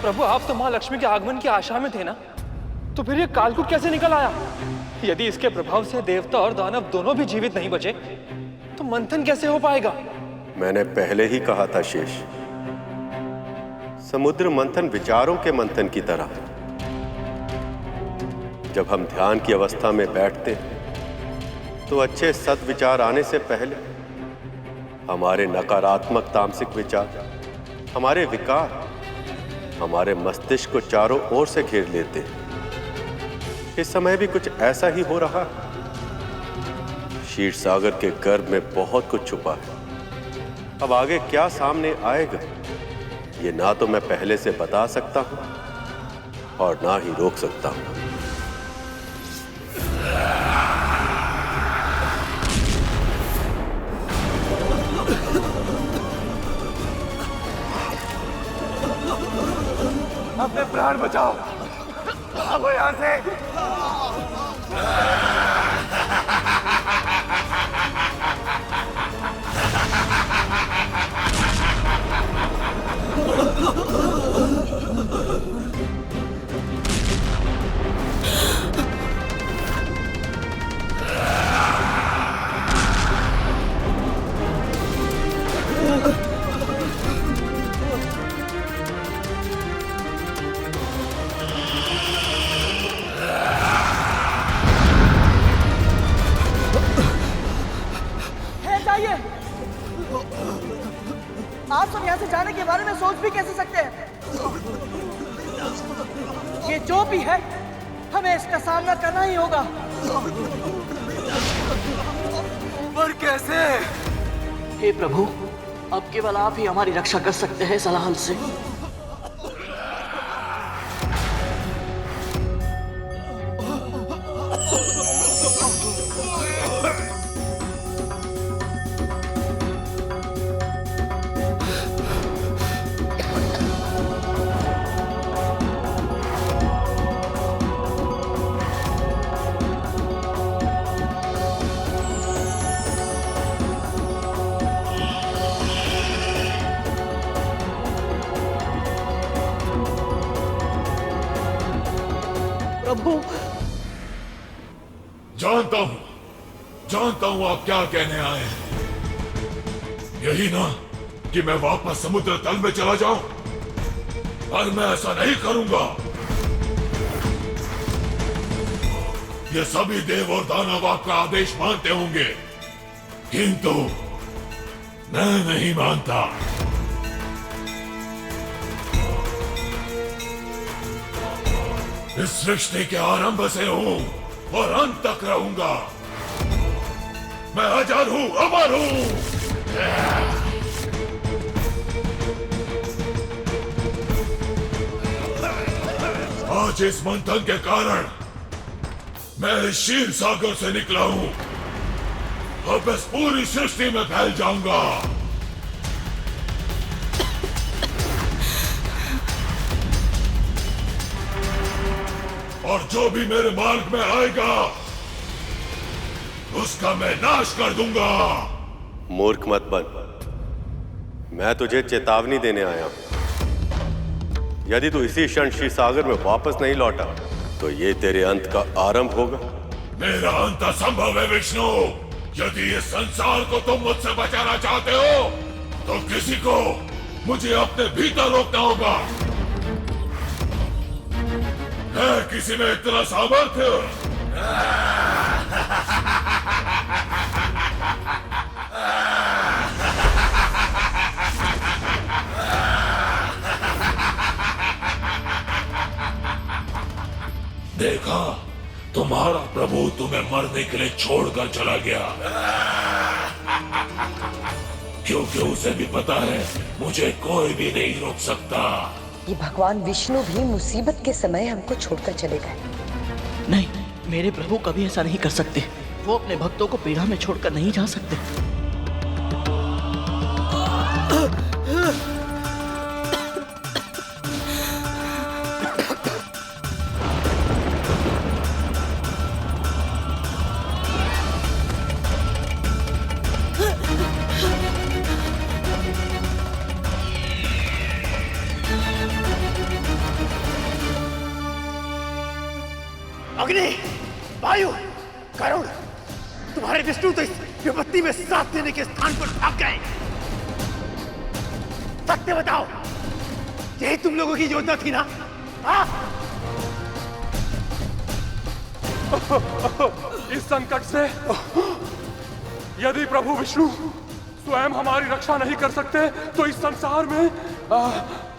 प्रभु, आप तो माँ लक्ष्मी के आगमन की आशा में थे ना, तो फिर ये कालकूट कैसे निकल आया? यदि इसके प्रभाव से देवता और दानव दोनों भी जीवित नहीं बचे, तो मंथन कैसे हो पाएगा? मैंने पहले ही कहा था शेष, समुद्र मंथन विचारों के मंथन की तरह। जब हम ध्यान की अवस्था में बैठते हैं तो अच्छे सद्विचार आने से पहले हमारे नकारात्मक तामसिक विचार, हमारे विकार, हमारे मस्तिष्क को चारों ओर से घेर लेते हैं। इस समय भी कुछ ऐसा ही हो रहा है। क्षीर सागर के गर्भ में बहुत कुछ छुपा है। अब आगे क्या सामने आएगा, ये ना तो मैं पहले से बता सकता हूं और ना ही रोक सकता हूं। अपने प्राण बचाओ, भागो यहां से। आप सब यहाँ से जाने के बारे में सोच भी कैसे सकते हैं? ये जो भी है, हमें इसका सामना करना ही होगा। पर कैसे? हे प्रभु, अब केवल आप ही हमारी रक्षा कर सकते हैं इस हलाहल से। प्रभु, जानता हूं आप क्या कहने आए हैं। यही ना कि मैं वापस समुद्र तल में चला जाऊं, पर मैं ऐसा नहीं करूंगा। ये सभी देव और दानव आपका आदेश मानते होंगे, किंतु मैं नहीं मानता। इस सृष्टि के आरंभ से हूं और अंत तक रहूंगा। मैं अजर हूं, अमर हूं। आज इस मंथन के कारण मैं इस क्षीर सागर से निकला हूं। अब इस पूरी सृष्टि में फैल जाऊंगा। और जो भी मेरे मार्ग में आएगा, उसका मैं नाश कर दूंगा। मूर्ख मत बन। मैं तुझे चेतावनी देने आया हूं। यदि तू इसी क्षण क्षीर सागर में वापस नहीं लौटा, तो ये तेरे अंत का आरंभ होगा। मेरा अंत असंभव है विष्णु। यदि इस संसार को तुम मुझसे बचाना चाहते हो, तो किसी को मुझे अपने भीतर रोकना होगा। है किसी में इतना सामर्थ्य? देखा, तुम्हारा प्रभु तुम्हें मरने के लिए छोड़कर चला गया, क्योंकि उसे भी पता है मुझे कोई भी नहीं रोक सकता। ये भगवान विष्णु भी मुसीबत के समय हमको छोड़कर चले गए। नहीं, मेरे प्रभु कभी ऐसा नहीं कर सकते। वो अपने भक्तों को पीड़ा में छोड़कर नहीं जा सकते। अग्नि, वायु, करुण, तुम्हारे विष्णु तो इस विपत्ति में साथ देने के स्थान पर भाग गए। सत्य बताओ, यही तुम लोगों की योजना थी ना? इस संकट से यदि प्रभु विष्णु स्वयं हमारी रक्षा नहीं कर सकते तो इस संसार में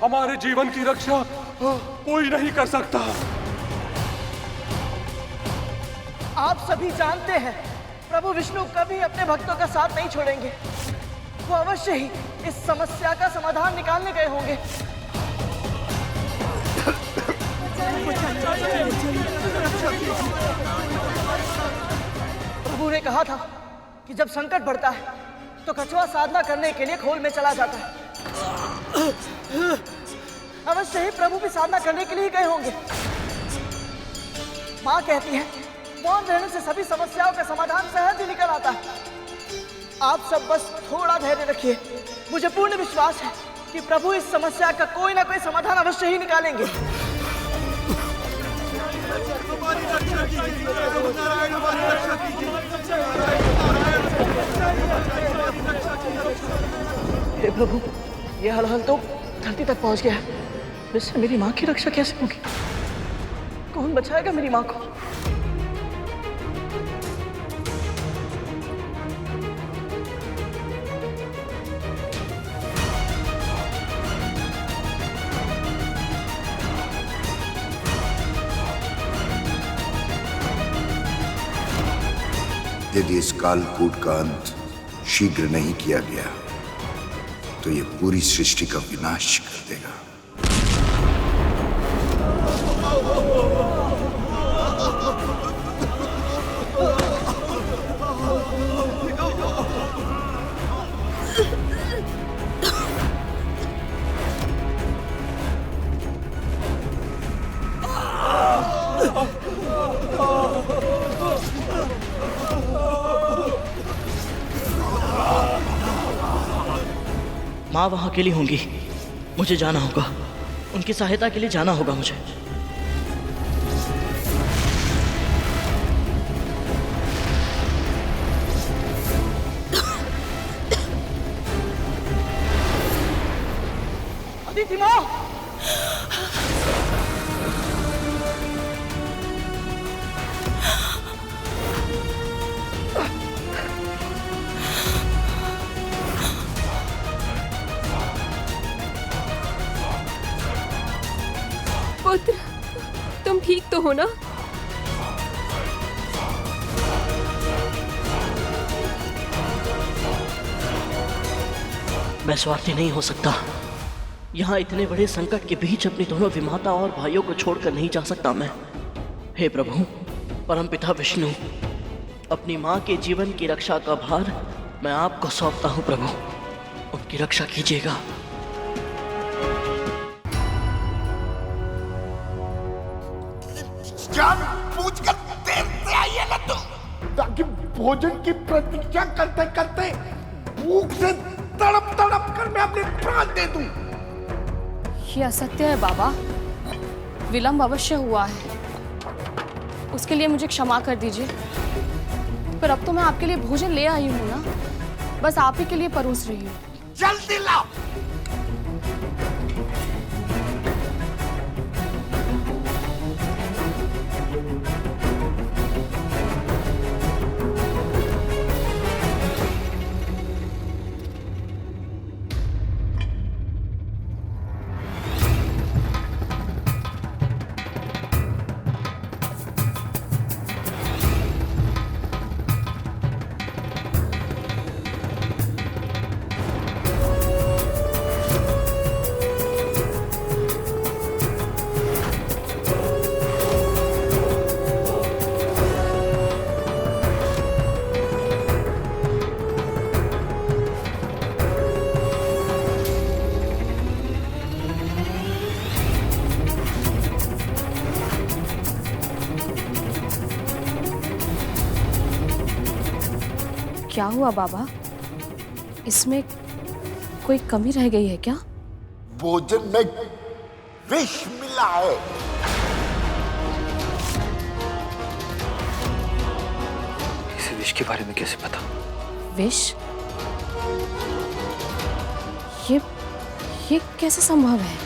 हमारे जीवन की रक्षा कोई नहीं कर सकता। आप सभी जानते हैं प्रभु विष्णु कभी अपने भक्तों का साथ नहीं छोड़ेंगे। वो अवश्य ही इस समस्या का समाधान निकालने गए होंगे। प्रभु ने कहा था कि जब संकट बढ़ता है तो कछुआ साधना करने के लिए खोल में चला जाता है। अवश्य ही प्रभु भी साधना करने के लिए गए होंगे। माँ कहती है मौन रहने से सभी समस्याओं का समाधान सहज ही निकल आता है। आप सब बस थोड़ा धैर्य रखिए। मुझे पूर्ण विश्वास है कि प्रभु इस समस्या का कोई ना कोई समाधान अवश्य ही निकालेंगे। हे प्रभु, ये हलहल तो धरती तक पहुंच गया है। इससे मेरी माँ की रक्षा कैसे होगी? कौन बचाएगा मेरी माँ को? यदि इस कालकूट का अंत शीघ्र नहीं किया गया तो ये पूरी सृष्टि का विनाश कर देगा। माँ वहां अकेली होंगी। मुझे जाना होगा, उनकी सहायता के लिए जाना होगा मुझे। अदिति माँ! पुत्र, तुम ठीक तो हो ना? मैं स्वार्थी नहीं हो सकता। यहाँ इतने बड़े संकट के बीच अपनी दोनों विमाता और भाइयों को छोड़कर नहीं जा सकता मैं। हे प्रभु, परमपिता विष्णु, अपनी माँ के जीवन की रक्षा का भार मैं आपको सौंपता हूँ प्रभु। उनकी रक्षा कीजिएगा। जान पूछ कर देर से आई है ना तू, ताकि भोजन की प्रतीक्षा करते करते भूख से तड़प तड़प कर मैं अपने प्राण दे दूं। ये असत्य है बाबा। विलंब अवश्य हुआ है, उसके लिए मुझे क्षमा कर दीजिए। पर अब तो मैं आपके लिए भोजन ले आई हूँ ना, बस आप ही के लिए परोस रही हूँ। जल्दी लाओ। क्या हुआ बाबा? इसमें कोई कमी रह गई है क्या? भोजन में विष मिला है। इसे विष के बारे में कैसे पता? विष? ये कैसे संभव है?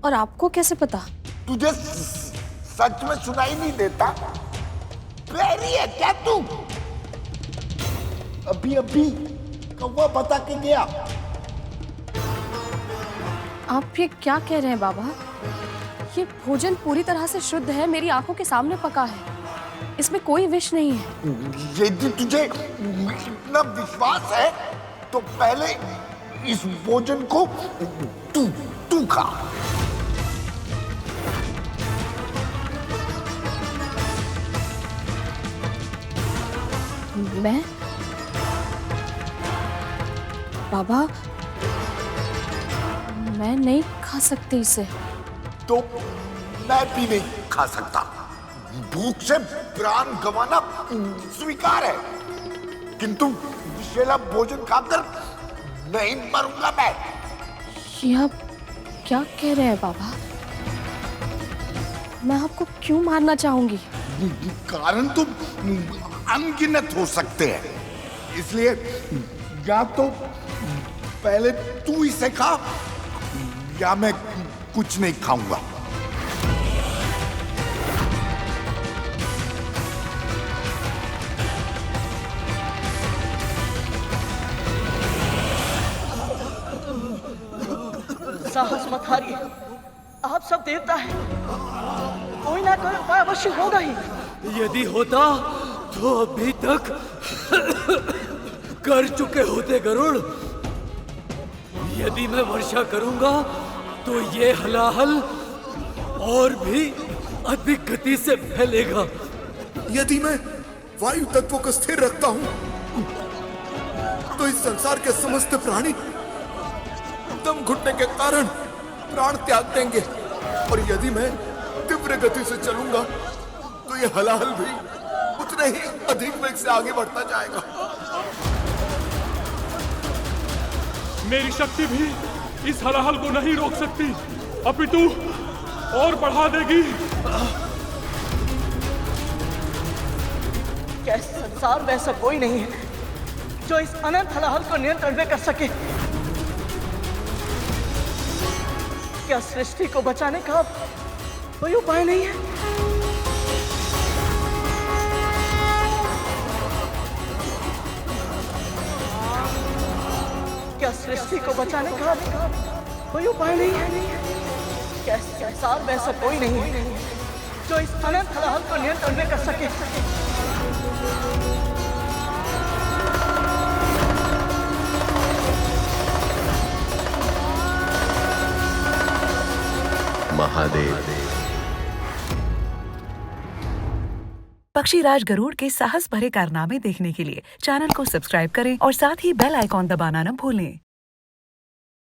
और आपको कैसे पता? तुझे सच में सुनाई नहीं देता? बैरी है क्या तू? अभी अभी कौवा बता के गया। आप ये क्या कह रहे हैं बाबा? ये भोजन पूरी तरह से शुद्ध है, मेरी आंखों के सामने पका है, इसमें कोई विष नहीं है। यदि तुझे इतना विश्वास है तो पहले इस भोजन को तू खा। मैं? बाबा, मैं नहीं खा सकती इसे। तो मैं भी नहीं खा सकता। भूख से प्राण गंवाना स्वीकार है, किंतु विषैला भोजन खाकर नहीं मरूंगा मैं। ये आप क्या कह रहे हैं बाबा? मैं आपको क्यों मारना चाहूंगी? कारण तो अनगिनत हो सकते हैं, इसलिए या तो पहले तू इसे खा या मैं कुछ नहीं खाऊंगा। साहस मत हारिए, आप सब देवता हैं, कोई ना कोई उपाय अवश्य होगा ही। यदि होता तो अभी तक कर चुके होते गरुड़। यदि मैं वर्षा करूंगा तो ये हलाहल और भी अधिक गति से फैलेगा। यदि मैं वायु तत्वों को स्थिर रखता हूं तो इस संसार के समस्त प्राणी दम घुटने के कारण प्राण त्याग देंगे, और यदि मैं तीव्र गति से चलूंगा तो ये हलाहल भी उतने ही अधिक वेग से आगे बढ़ता जाएगा। मेरी शक्ति भी इस हलाहल को नहीं रोक सकती, अपितु और बढ़ा देगी। क्या इस संसार में ऐसा कोई नहीं है जो इस अनंत हलाहल को नियंत्रण में कर सके? क्या सृष्टि को बचाने का कोई उपाय नहीं है? क्या सृष्टि को बचाने का कोई उपाय नहीं है? क्या इस संसार में ऐसा कोई नहीं है जो इस अनंत हलाहल को नियंत्रण में कर सके? महादेव। पक्षीराज गरुड़ के साहस भरे कारनामे देखने के लिए चैनल को सब्सक्राइब करें और साथ ही बेल आइकॉन दबाना न भूलें।